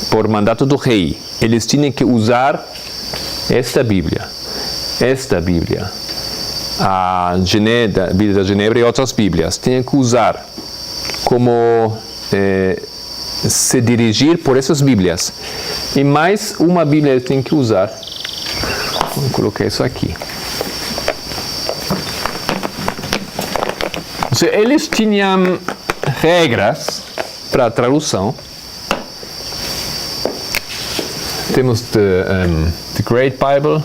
por mandato do rei, eles tinham que usar esta Bíblia, a Bíblia da Genebra e outras Bíblias, tinham que usar como se dirigir por essas Bíblias. E mais uma Bíblia eles tinham que usar. Vou colocar isso aqui. Eles tinham regras para a tradução. Temos the Great Bible,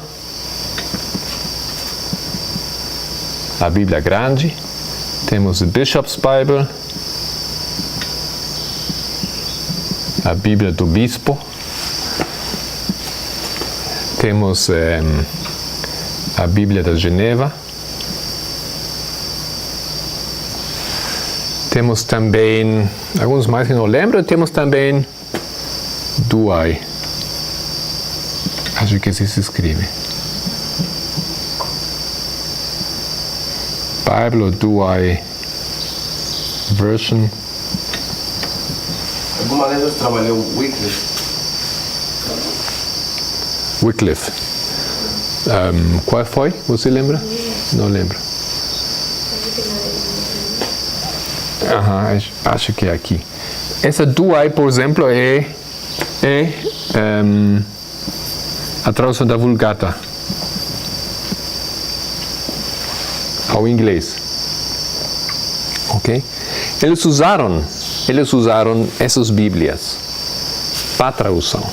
a Bíblia Grande. Temos a Bishop's Bible, a Bíblia do Bispo. Temos a Bíblia da Geneva. Temos também, alguns mais que não lembro, temos também Douay. Acho que assim se escreve. Bible Douay Version. Alguma vez você trabalhou Wycliffe? Wycliffe. Qual foi? Você lembra? Não lembro. Acho que é aqui. Essa Douay, por exemplo, é a tradução da Vulgata ao inglês. Ok? Eles usaram essas Bíblias para a tradução.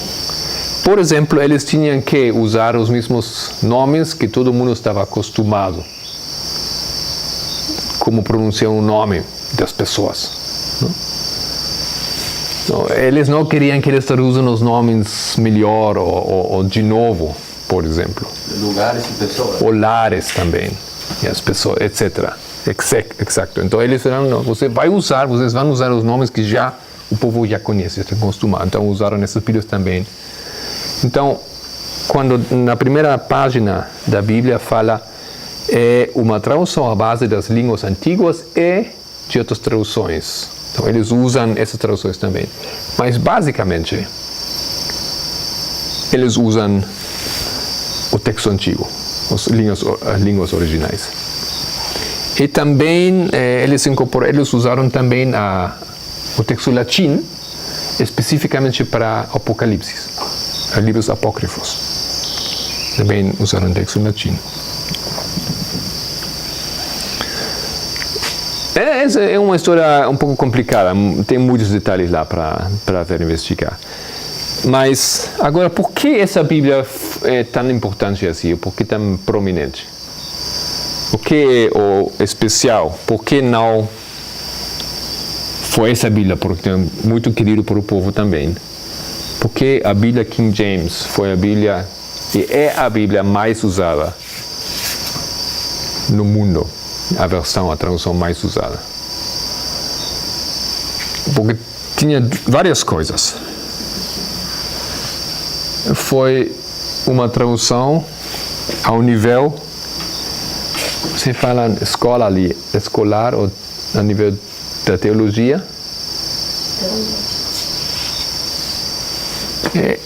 Por exemplo, eles tinham que usar os mesmos nomes que todo mundo estava acostumado. Como pronunciar um nome das pessoas. Eles não queriam que eles traduzam os nomes melhor ou de novo, por exemplo. Lugares e pessoas. Ou lares também, e as pessoas, etc. Exato. Então eles falaram, não, vocês vão usar os nomes que o povo já conhece, está acostumado. Então usaram essas Bíblias também. Então, quando na primeira página da Bíblia fala é uma tradução à base das línguas antigas e de outras traduções. Então, eles usam essas traduções também. Mas, basicamente, eles usam o texto antigo, as línguas originais. E também, eles usaram também o texto latim, especificamente para Apocalipse, livros apócrifos. Também usaram o texto latim. Essa é uma história um pouco complicada, tem muitos detalhes lá para ver investigar. Mas, agora, por que essa Bíblia é tão importante assim? Por que tão prominente? O que é o especial? Por que não foi essa Bíblia? Porque é muito querido por o povo também. Porque a Bíblia King James foi a Bíblia, e é a Bíblia mais usada no mundo. A tradução mais usada. Porque tinha várias coisas. Foi uma tradução ao nível, você fala escolar ou a nível da teologia.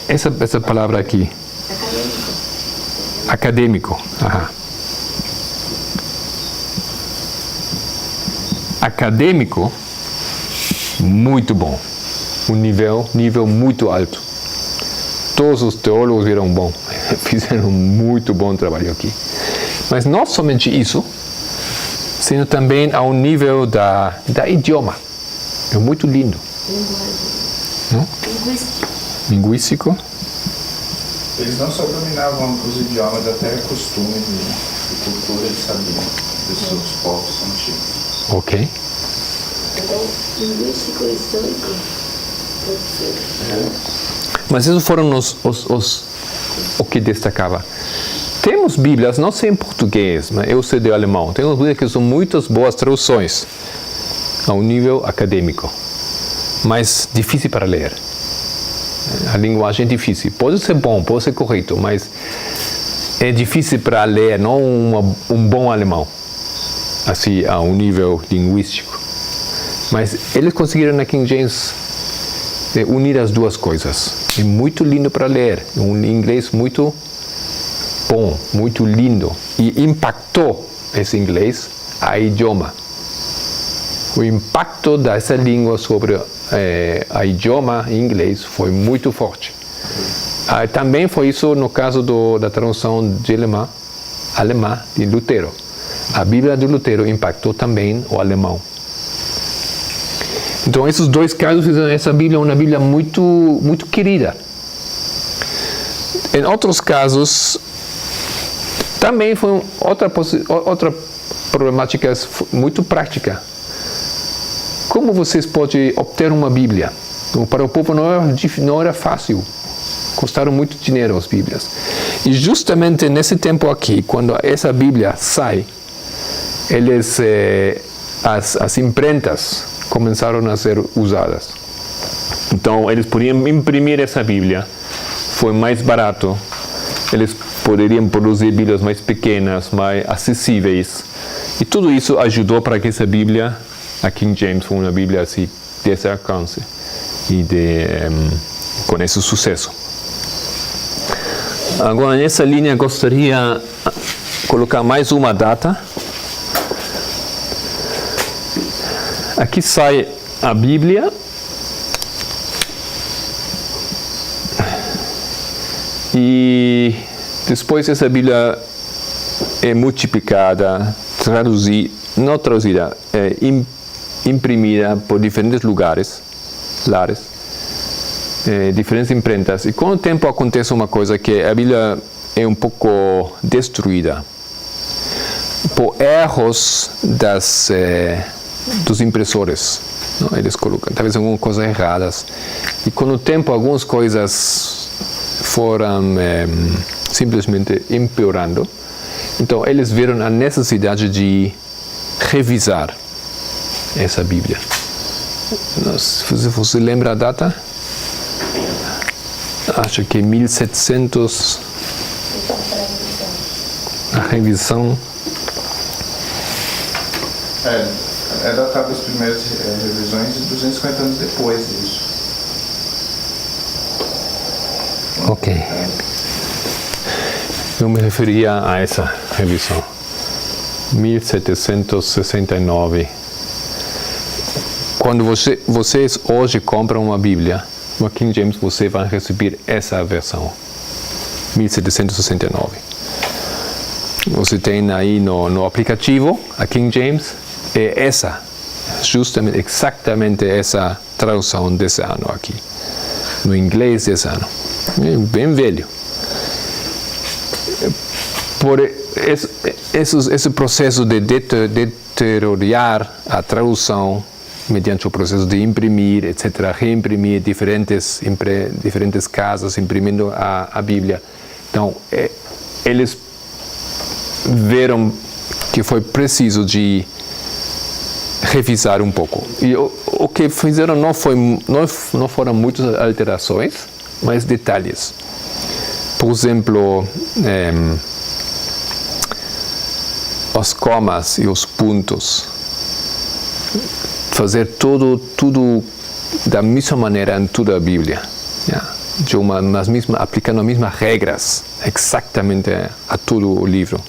Essa palavra aqui. Acadêmico. Acadêmico, muito bom. Um nível muito alto. Todos os teólogos viram bom. Fizeram muito bom trabalho aqui. Mas não somente isso, sino também ao nível da idioma. É muito lindo. Não? Linguístico. Eles não só dominavam os idiomas, até costumes e cultura eles sabiam dos seus povos antigos. Ok. Então, linguístico e histórico. Mas esses foram o que destacava. Temos Bíblias, não sei em português, mas eu sei de alemão. Temos Bíblias que são muitas boas traduções ao nível acadêmico, mas difícil para ler. A linguagem é difícil. Pode ser bom, pode ser correto, mas é difícil para ler, não um bom alemão, assim, a um nível linguístico. Mas eles conseguiram na King James unir as duas coisas. É muito lindo para ler, um inglês muito bom, muito lindo. E impactou esse inglês a idioma. O impacto dessa língua sobre a idioma inglês foi muito forte. Também foi isso no caso da tradução de alemã de Lutero. A Bíblia de Lutero impactou também o alemão. Então, esses dois casos fizeram essa Bíblia uma Bíblia muito, muito querida. Em outros casos, também foi outra problemática muito prática. Como vocês podem obter uma Bíblia? Para o povo não era fácil. Custaram muito dinheiro as Bíblias. E justamente nesse tempo aqui, quando essa Bíblia sai, as imprentas começaram a ser usadas. Então, eles podiam imprimir essa Bíblia. Foi mais barato. Eles poderiam produzir Bíblias mais pequenas, mais acessíveis. E tudo isso ajudou para que essa Bíblia, a King James, foi uma Bíblia assim, desse alcance e com esse sucesso. Agora, nessa linha, gostaria de colocar mais uma data. Aqui sai a Bíblia. E depois essa Bíblia é multiplicada, imprimida por diferentes lugares, diferentes imprentas. E com o tempo acontece uma coisa, que a Bíblia é um pouco destruída por erros dos impressores. Não? Eles colocam talvez algumas coisas erradas. E com o tempo algumas coisas foram simplesmente empeorando. Então eles viram a necessidade de revisar essa Bíblia. Se você lembra a data? Acho que 1700. A revisão. É datado as primeiras revisões de 250 anos depois disso. Ok. Eu me referia a essa revisão. 1769. Quando vocês hoje compram uma Bíblia, uma King James, você vai receber essa versão. 1769. Você tem aí no aplicativo, a King James, é essa, justamente, exatamente essa tradução desse ano aqui. No inglês desse ano. É bem velho. Por esse processo de deteriorar a tradução, mediante o processo de imprimir, etc., reimprimir diferentes casas, imprimindo a Bíblia. Então, eles viram que foi preciso de revisar um pouco. E o que fizeram não foram muitas alterações, mas detalhes. Por exemplo, os comas e os pontos. Fazer tudo da mesma maneira em toda a Bíblia. Aplicando as mesmas regras exatamente a todo o livro.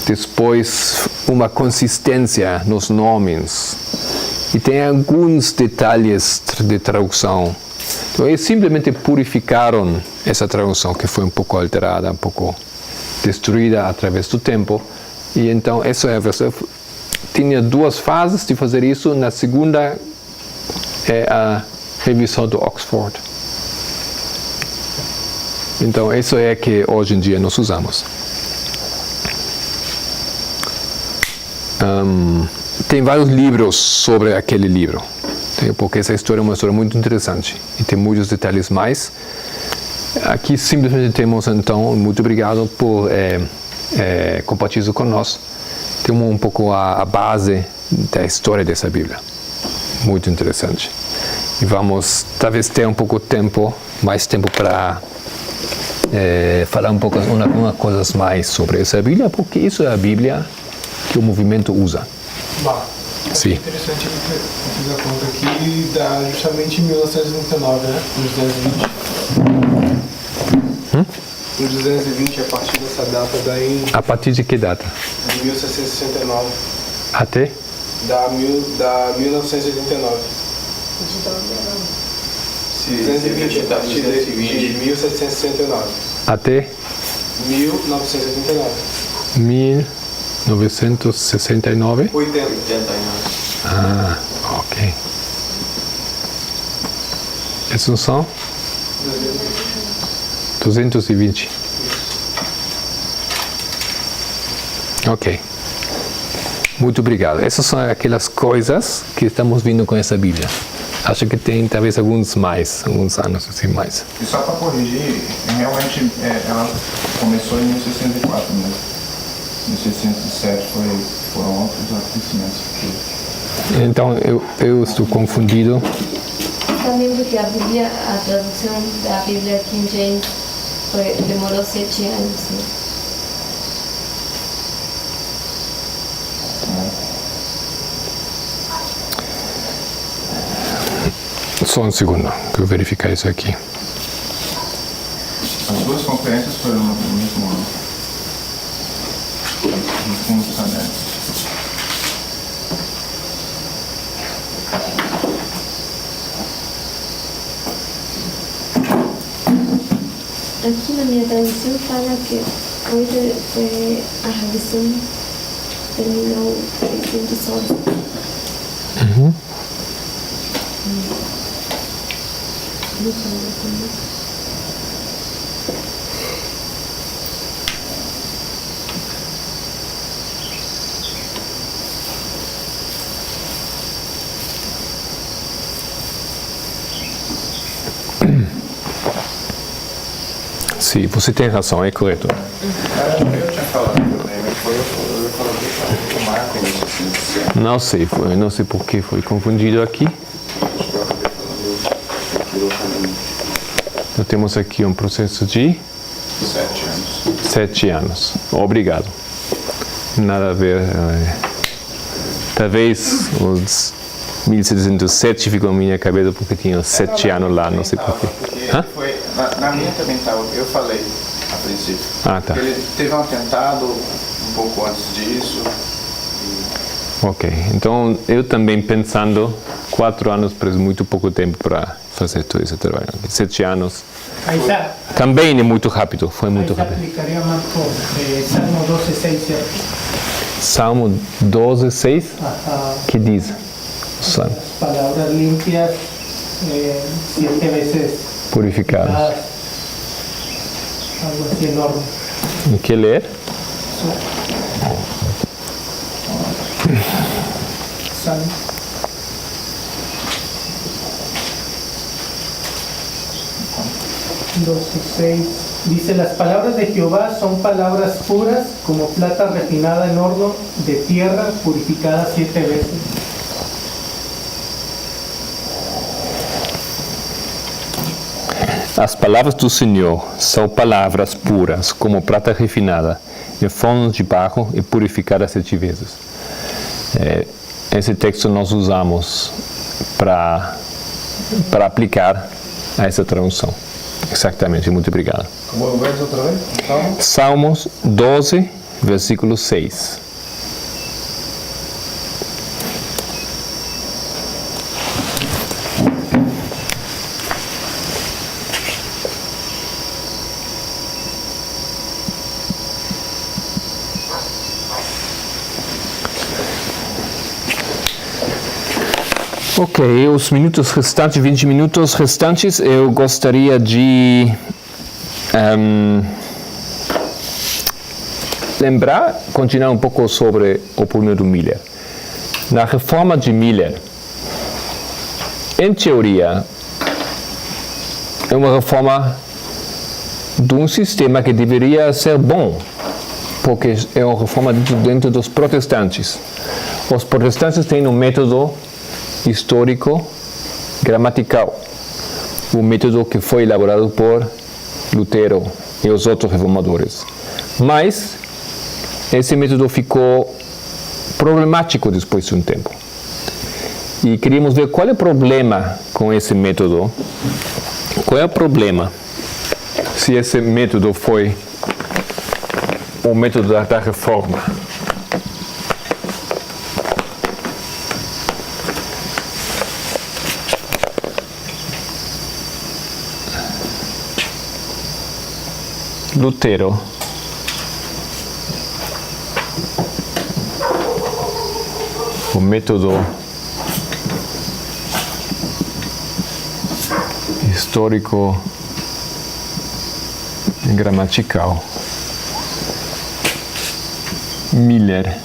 Depois, uma consistência nos nomes. E tem alguns detalhes de tradução. Então, eles simplesmente purificaram essa tradução, que foi um pouco alterada, um pouco destruída através do tempo. E então, essa é a versão. Tinha duas fases de fazer isso. Na segunda é a revisão do Oxford. Então, isso é que hoje em dia nós usamos. Tem vários livros sobre aquele livro, porque essa história é uma história muito interessante e tem muitos detalhes mais. Aqui simplesmente temos, então, muito obrigado por compartilhar conosco. Temos um pouco a base da história dessa Bíblia, muito interessante. E vamos talvez ter mais tempo para falar umas coisas mais sobre essa Bíblia, porque isso é a Bíblia que o movimento usa. Sim. É interessante, eu fiz a conta aqui e dá justamente 1999, né? Os 220. Os 220, a partir dessa data, dá em... A partir de que data? De 1669. Até? Dá 1989. 220 a partir de 1769. Até? 1989. 1969? 89. Ah, ok. Esses são? 220. Ok. Muito obrigado. Essas são aquelas coisas que estamos vendo com essa Bíblia. Acho que tem talvez alguns anos assim mais. E só para corrigir, realmente ela começou em 1604 mesmo. Em 1607 foram outros acontecimentos. Então eu estou confundido. Também porque a tradução da Bíblia King James demorou 7 anos. Né? Só um segundo, que eu vou verificar isso aqui. As duas conferências foram no mesmo ano. No fundo do caderno. Aqui na minha tradução fala que hoje foi a revisão terminou em 811. Não fala como. Sim, você tem razão, é correto. Eu tinha falado também, mas eu coloquei para o Marco em 1607. Não sei por que foi confundido aqui. Então temos aqui um processo de 7 anos. 7 anos. Obrigado. Nada a ver. Talvez os 1707 ficou na minha cabeça porque tinha 7 anos lá, não sei porquê. Na minha também estava, eu falei a princípio. Ah, tá. Ele teve um atentado um pouco antes disso. Ok, então eu também pensando 4 anos, parece muito pouco tempo para fazer todo esse trabalho. 7 anos. Também é muito rápido, foi muito rápido. Aplicaría más con Salmo 12:6, ¿cierto? Salmo 12:6, Ajá. que diz? Salmo. Las palabras limpias 7 veces Purificados. algo así enorme. Em que ler? Salmo. Dice, las palabras de Jehová son palabras puras como plata refinada en horno de tierra purificada 7 veces. As palavras do Senhor são palavras puras, como prata refinada, em forno de barro e purificada 7 vezes. Esse texto nós usamos para aplicar a essa tradução. Exatamente, muito obrigado. Como vez outra vez? Salmos 12, versículo 6. Ok, os minutos restantes, 20 minutos restantes, eu gostaria de continuar um pouco sobre o problema do Miller. Na reforma de Miller, em teoria, é uma reforma de um sistema que deveria ser bom, porque é uma reforma dentro dos protestantes. Os protestantes têm um método histórico gramatical, o método que foi elaborado por Lutero e os outros reformadores. Mas esse método ficou problemático depois de um tempo. E queríamos ver qual é o problema com esse método. Qual é o problema se esse método foi o método da reforma? Lutero o método histórico e gramatical. Miller.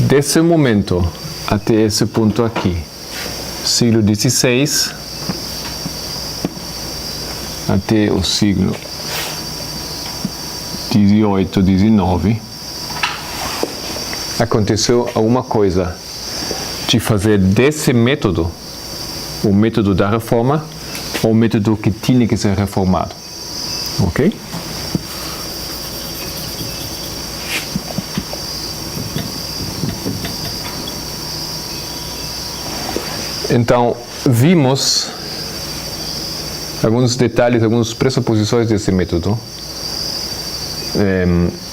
Desse momento até esse ponto aqui, século XVI até o século XVIII, XIX, aconteceu alguma coisa de fazer desse método, o método da reforma, o método que tinha que ser reformado. Ok? Então, vimos alguns detalhes, algumas pressuposições desse método.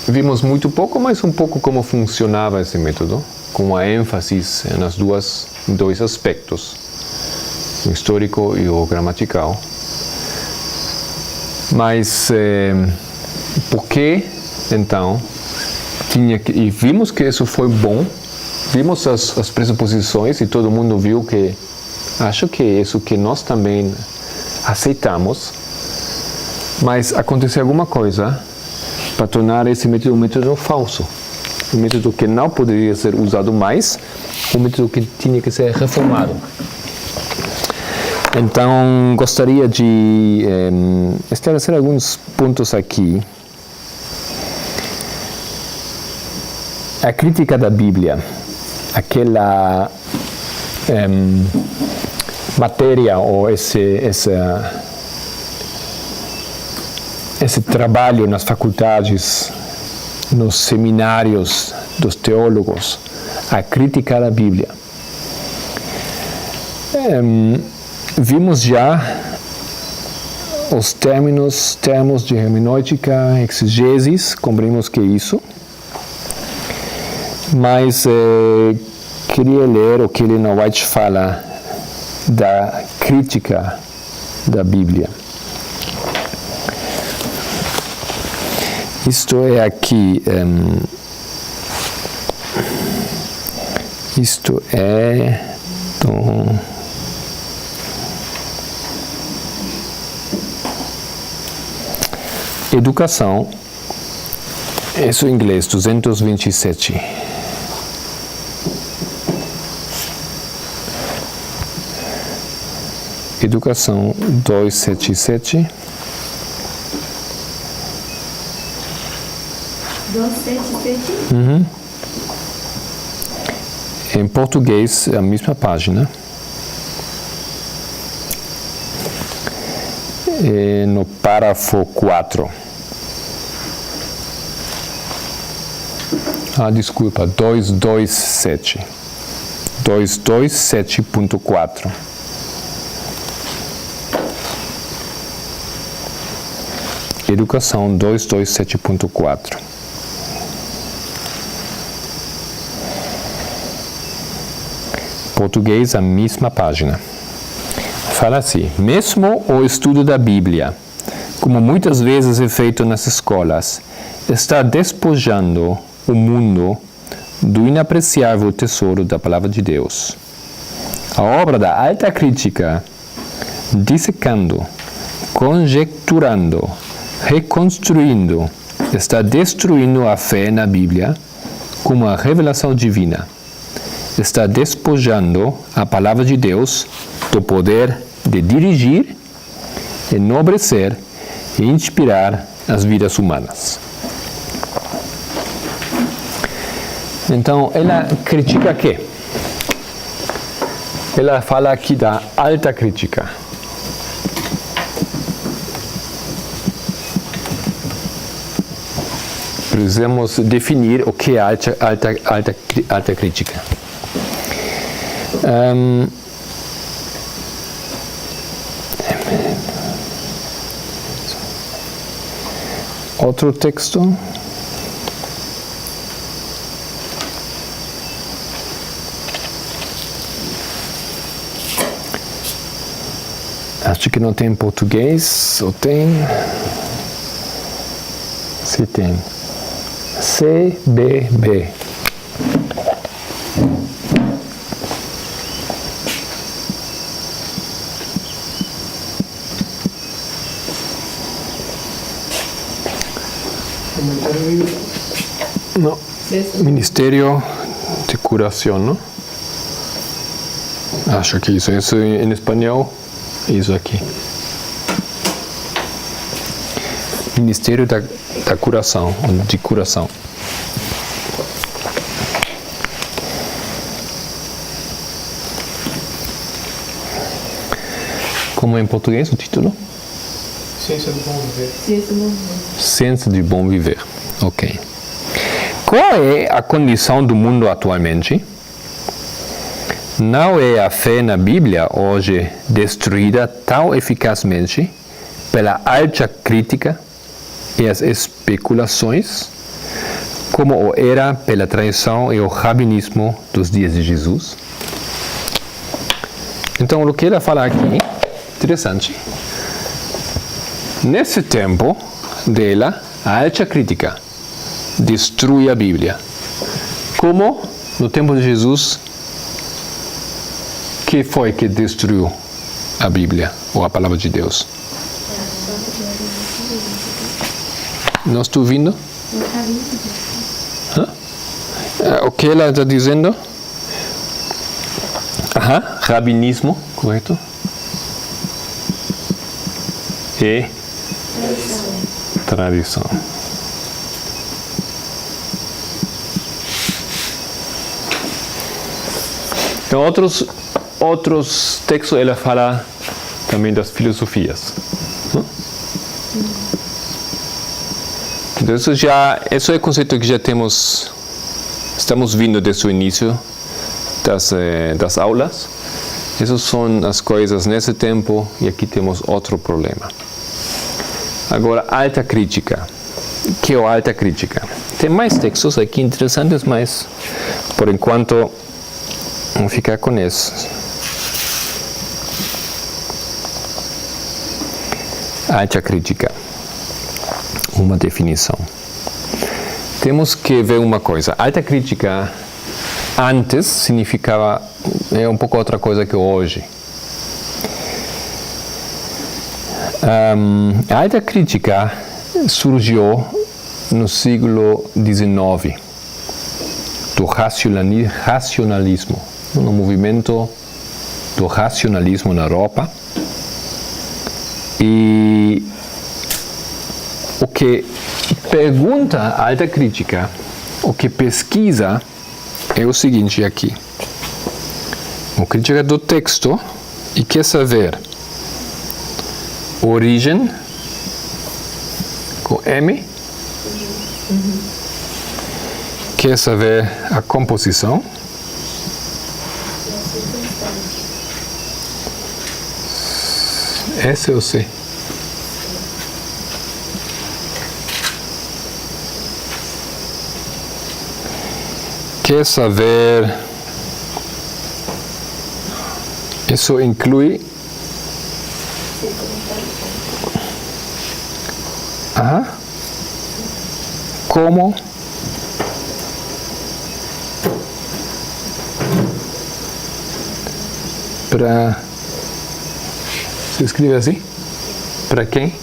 Vimos muito pouco, mas um pouco como funcionava esse método, com a ênfase nos dois aspectos, o histórico e o gramatical. Mas por que, então, e vimos que isso foi bom, vimos as pressuposições e todo mundo viu que, acho que é isso que nós também aceitamos, mas aconteceu alguma coisa para tornar esse método um método falso, um método que não poderia ser usado mais, um método que tinha que ser reformado. Então, gostaria de esclarecer alguns pontos aqui. A crítica da Bíblia, aquela matéria ou esse trabalho nas faculdades, nos seminários dos teólogos, a crítica da Bíblia. Vimos já os termos de hermenêutica, exegesis, cumprimos que isso, mas queria ler o que Ellen White fala da crítica da Bíblia. Isto é aqui, isto é Educação, isso em inglês, 227. Educação 277. 277? Uhum. Em português, a mesma página. E no parágrafo 4. Desculpa, 227. 227.4. Educação 227.4. Português, a mesma página. Fala assim: mesmo o estudo da Bíblia, como muitas vezes é feito nas escolas, está despojando o mundo do inapreciável tesouro da Palavra de Deus. A obra da alta crítica, dissecando, conjecturando, reconstruindo, está destruindo a fé na Bíblia como a revelação divina. Está despojando a Palavra de Deus do poder de dirigir, enobrecer e inspirar as vidas humanas. Então, ela critica o quê? Ela fala aqui da alta crítica. Precisamos definir o que é alta crítica. Outro texto. Acho que não tem em português, ou tem? Se tem. CBB. No. Ministério de Curação, não? Acho que isso em espanhol, isso aqui. Ministério da Curação, de Curação. Como é em português o título? Ciência do bom viver. Ciência do bom viver. Ok. Qual é a condição do mundo atualmente? Não é a fé na Bíblia hoje destruída tão eficazmente pela alta crítica e as especulações como o era pela tradição e o rabinismo dos dias de Jesus? Então, o que ela fala aqui, interessante. Nesse tempo dela, a alta crítica destrui a Bíblia. Como no tempo de Jesus, que foi que destruiu a Bíblia ou a palavra de Deus? Não estou ouvindo? O que ela está dizendo? Rabinismo, correto? E tradição. Então, outros textos ela fala também das filosofias. Então, isso é o conceito que já estamos vendo desde o início das aulas. Essas são as coisas nesse tempo e aqui temos outro problema. Agora, alta crítica. O que é a alta crítica? Tem mais textos aqui interessantes, mas por enquanto vamos ficar com esses. Alta crítica. Uma definição. Temos que ver uma coisa. Alta crítica antes significava um pouco outra coisa que hoje. A alta crítica surgiu no século XIX, do racionalismo, no movimento do racionalismo na Europa. E o que pergunta a alta crítica, o que pesquisa, é o seguinte aqui. Uma crítica do texto e quer saber origem, com M, quer saber a composição, S ou C? Quer saber, isso inclui como para, se escreve assim, para quem?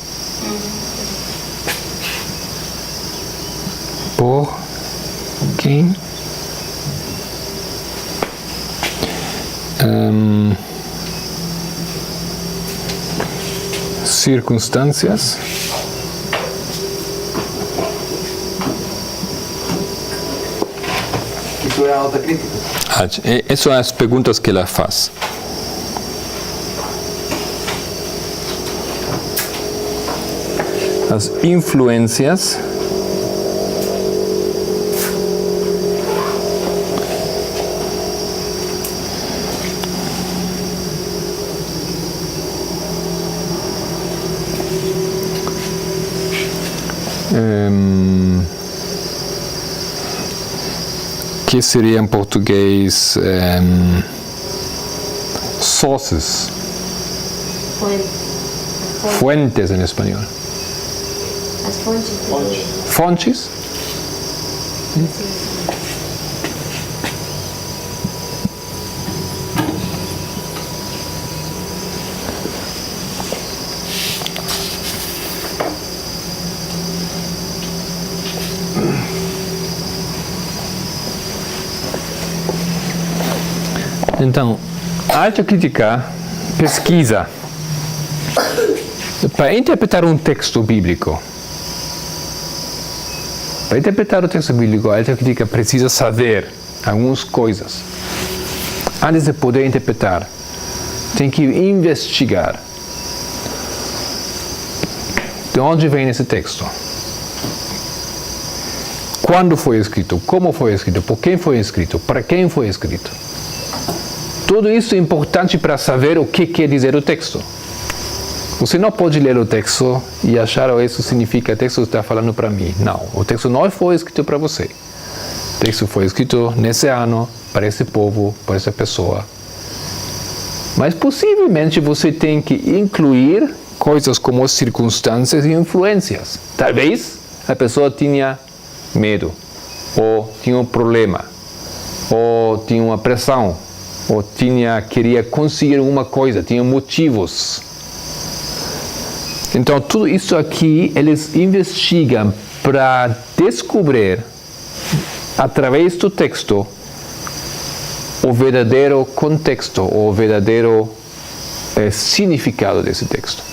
Por quem? Circunstâncias, Isso é alta crítica. Essas são as perguntas que ela faz. As influências que seria em português sources, fuentes em espanhol. As fontes. Fontes? Então, a alta crítica pesquisa para interpretar um texto bíblico. Para interpretar o texto bíblico, a alta crítica precisa saber algumas coisas. Antes de poder interpretar, tem que investigar. De onde vem esse texto? Quando foi escrito? Como foi escrito? Por quem foi escrito? Para quem foi escrito? Tudo isso é importante para saber o que quer dizer o texto. Você não pode ler o texto e achar que isso significa que o texto está falando para mim. Não, o texto não foi escrito para você. O texto foi escrito nesse ano, para esse povo, para essa pessoa. Mas possivelmente você tem que incluir coisas como circunstâncias e influências. Talvez a pessoa tinha medo, ou tinha um problema, ou tinha uma pressão, ou queria conseguir alguma coisa, tinha motivos. Então, tudo isso aqui, eles investigam para descobrir, através do texto, o verdadeiro contexto, o verdadeiro significado desse texto.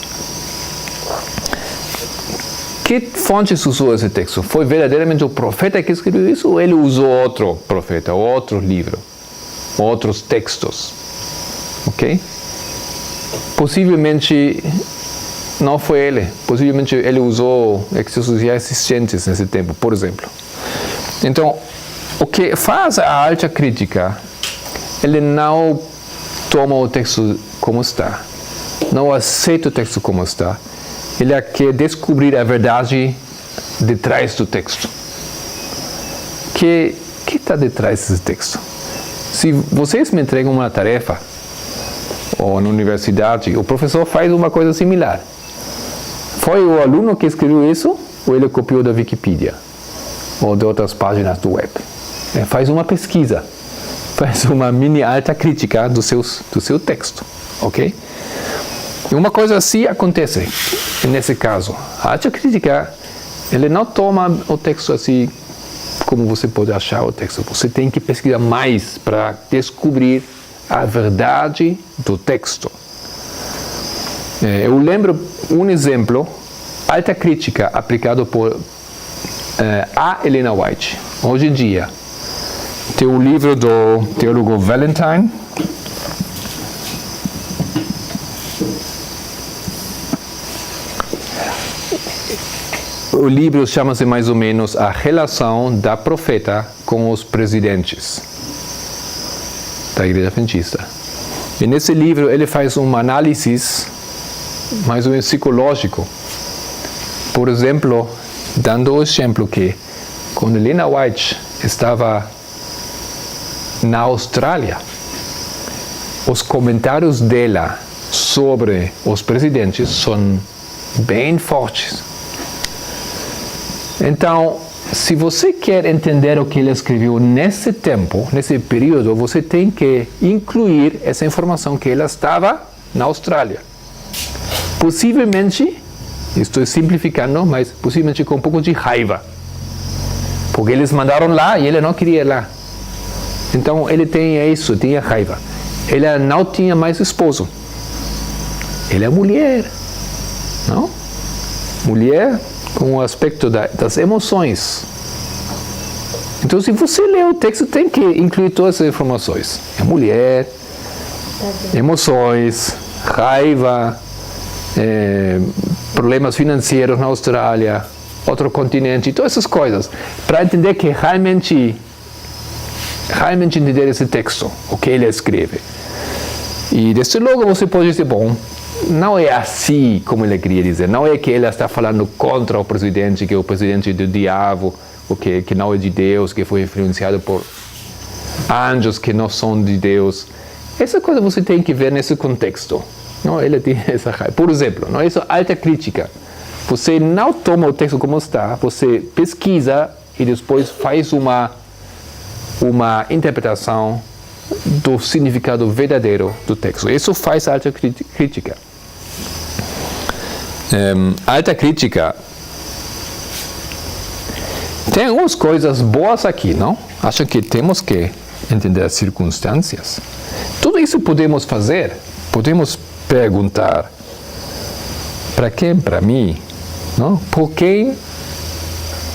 Que fontes usou esse texto? Foi verdadeiramente o profeta que escreveu isso, ou ele usou outro profeta, ou outro livro, outros textos? Ok? Possivelmente não foi ele. Possivelmente ele usou textos já existentes nesse tempo, por exemplo. Então, o que faz a alta crítica, ele não toma o texto como está, não aceita o texto como está. Ele quer descobrir a verdade detrás do texto. O que está detrás desse texto? Se vocês me entregam uma tarefa, ou na universidade, o professor faz uma coisa similar. Foi o aluno que escreveu isso, ou ele copiou da Wikipedia, ou de outras páginas do web? Faz uma pesquisa, faz uma mini alta crítica do seu texto, ok? E uma coisa assim acontece nesse caso. A alta crítica, ele não toma o texto assim como você pode achar o texto. Você tem que pesquisar mais para descobrir a verdade do texto. Eu lembro um exemplo, alta crítica aplicado por a Ellen White. Hoje em dia, tem o livro do teólogo Valentine. O livro chama-se mais ou menos A Relação da Profeta com os Presidentes da Igreja Adventista. E nesse livro ele faz uma análise mais ou menos psicológico. Por exemplo, dando o exemplo que quando Ellen White estava na Austrália, os comentários dela sobre os presidentes são bem fortes. Então, se você quer entender o que ele escreveu nesse tempo, nesse período, você tem que incluir essa informação que ela estava na Austrália. Possivelmente, estou simplificando, mas possivelmente com um pouco de raiva. Porque eles mandaram lá e ele não queria ir lá. Então, ele tinha raiva. Ela não tinha mais esposo. Ele é mulher, não? Mulher com o aspecto das emoções. Então, se você lê o texto, tem que incluir todas as informações. A mulher, emoções, raiva, problemas financeiros na Austrália, outro continente, todas essas coisas, para entender que realmente entender esse texto, o que ele escreve. E, desde logo, você pode dizer, bom, não é assim como ele queria dizer, não é que ele está falando contra o presidente, que é o presidente do diabo, ou que não é de Deus, que foi influenciado por anjos que não são de Deus. Essa coisa você tem que ver nesse contexto. Não, ele tem essa raiva. Por exemplo, não, isso é alta crítica. Você não toma o texto como está, você pesquisa e depois faz uma interpretação do significado verdadeiro do texto. Isso faz alta crítica. Alta crítica tem algumas coisas boas aqui, não? Acho que temos que entender as circunstâncias. Tudo isso podemos fazer. Podemos perguntar: para quem? Para mim? Não? Por quem?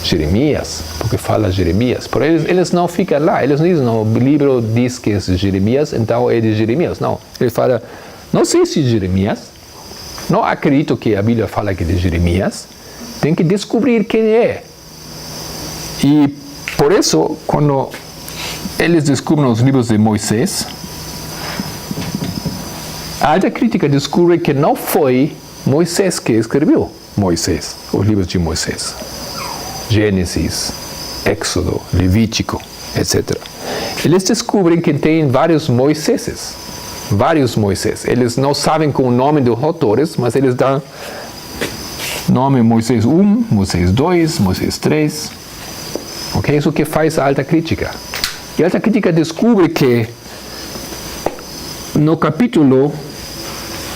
Jeremias. Porque fala Jeremias. Por eles não ficam lá. Eles não dizem, não, o livro diz que é de Jeremias, então é de Jeremias. Não. Ele fala, não sei se é Jeremias. Não acredito que a Bíblia fala que é de Jeremias. Tem que descobrir quem é. E por isso, quando eles descobrem os livros de Moisés, a alta crítica descobre que não foi Moisés que escreveu os livros de Moisés. Gênesis, Éxodo, Levítico, etc. Eles descobrem que tem vários Moiséses. Eles não sabem com o nome dos autores, mas eles dão nome Moisés 1, Moisés 2, Moisés 3. Okay? Isso que faz a alta crítica. E a alta crítica descobre que no capítulo,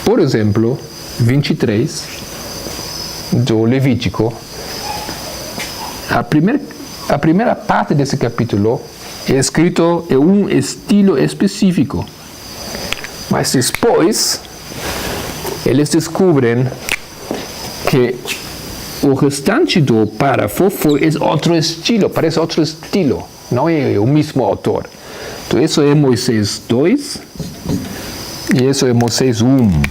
por exemplo, 23 do Levítico, a primeira parte desse capítulo é escrito em um estilo específico. Mas depois, eles descobrem que o restante do parágrafo é outro estilo, parece outro estilo, não é o mesmo autor. Então, isso é Moisés 2 e isso é Moisés 1.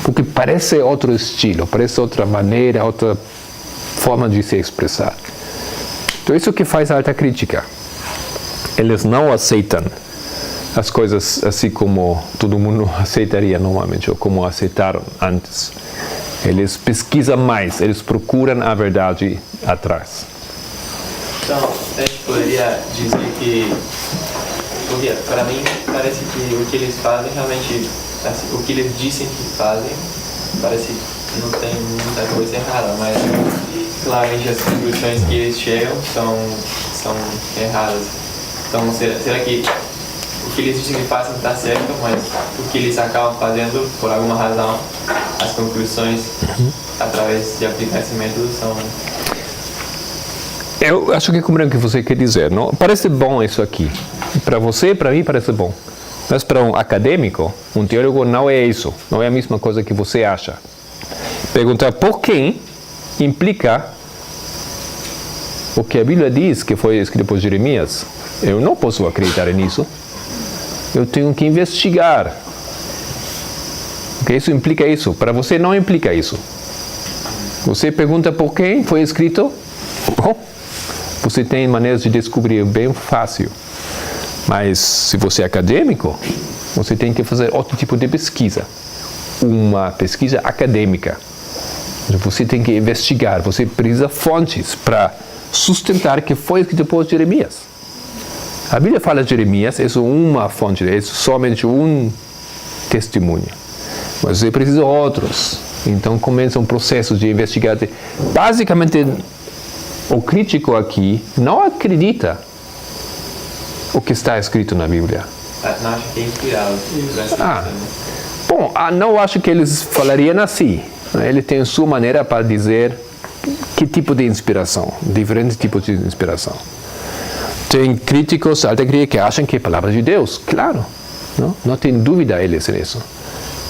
Porque parece outro estilo, parece outra maneira, outra forma de se expressar. Então, isso que faz a alta crítica. Eles não aceitam as coisas assim como todo mundo aceitaria normalmente, ou como aceitaram antes. Eles pesquisam mais, eles procuram a verdade atrás. Então, a gente poderia dizer que, porque para mim parece que o que eles fazem realmente, assim, o que eles dizem que fazem, parece que não tem muita coisa errada, mas claramente as conclusões que eles chegam são erradas. Então, será que o que eles dizem que fazem está certo, mas o que eles acabam fazendo, por alguma razão, as conclusões, através de aplicar esse método, são... Eu acho que compreendo o que você quer dizer. Não? Parece bom isso aqui. Para você, para mim, parece bom. Mas para um acadêmico, um teórico, não é isso. Não é a mesma coisa que você acha. Perguntar por quem implica o que a Bíblia diz que foi escrito por Jeremias. Eu não posso acreditar nisso. Eu tenho que investigar. Porque isso implica isso. Para você não implica isso. Você pergunta por quem foi escrito. Bom, você tem maneiras de descobrir bem fácil. Mas se você é acadêmico, você tem que fazer outro tipo de pesquisa. Uma pesquisa acadêmica. Você tem que investigar. Você precisa de fontes para sustentar que foi escrito por Jeremias. A Bíblia fala de Jeremias, é uma fonte, é somente um testemunho. Mas você precisa de outros. Então começa um processo de investigar. Basicamente, o crítico aqui não acredita o que está escrito na Bíblia. Não acho que é inspirado. Bom, não acho que eles falariam assim. Ele tem sua maneira para dizer que tipo de inspiração, diferentes tipos de inspiração. Tem críticos, alta crítica, que acham que é a palavra de Deus, claro. Não tem dúvida eles nisso.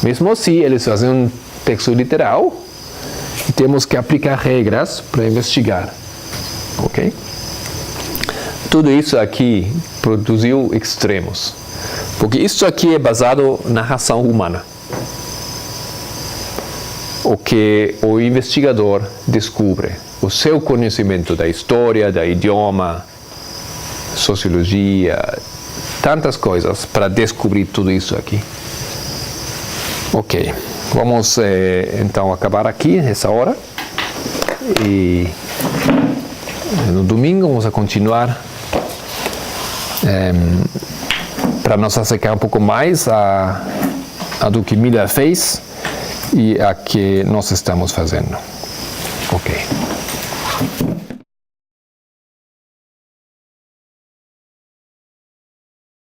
Mesmo assim, eles fazem um texto literal e temos que aplicar regras para investigar. Ok? tudo isso aqui produziu extremos. Porque isso aqui é baseado na razão humana. O que o investigador descobre, o seu conhecimento da história, da idioma, sociologia, tantas coisas para descobrir tudo isso aqui. Ok, vamos então acabar aqui nessa hora e no domingo vamos a continuar para nos acercar um pouco mais a do que Miller fez e a que nós estamos fazendo. Ok.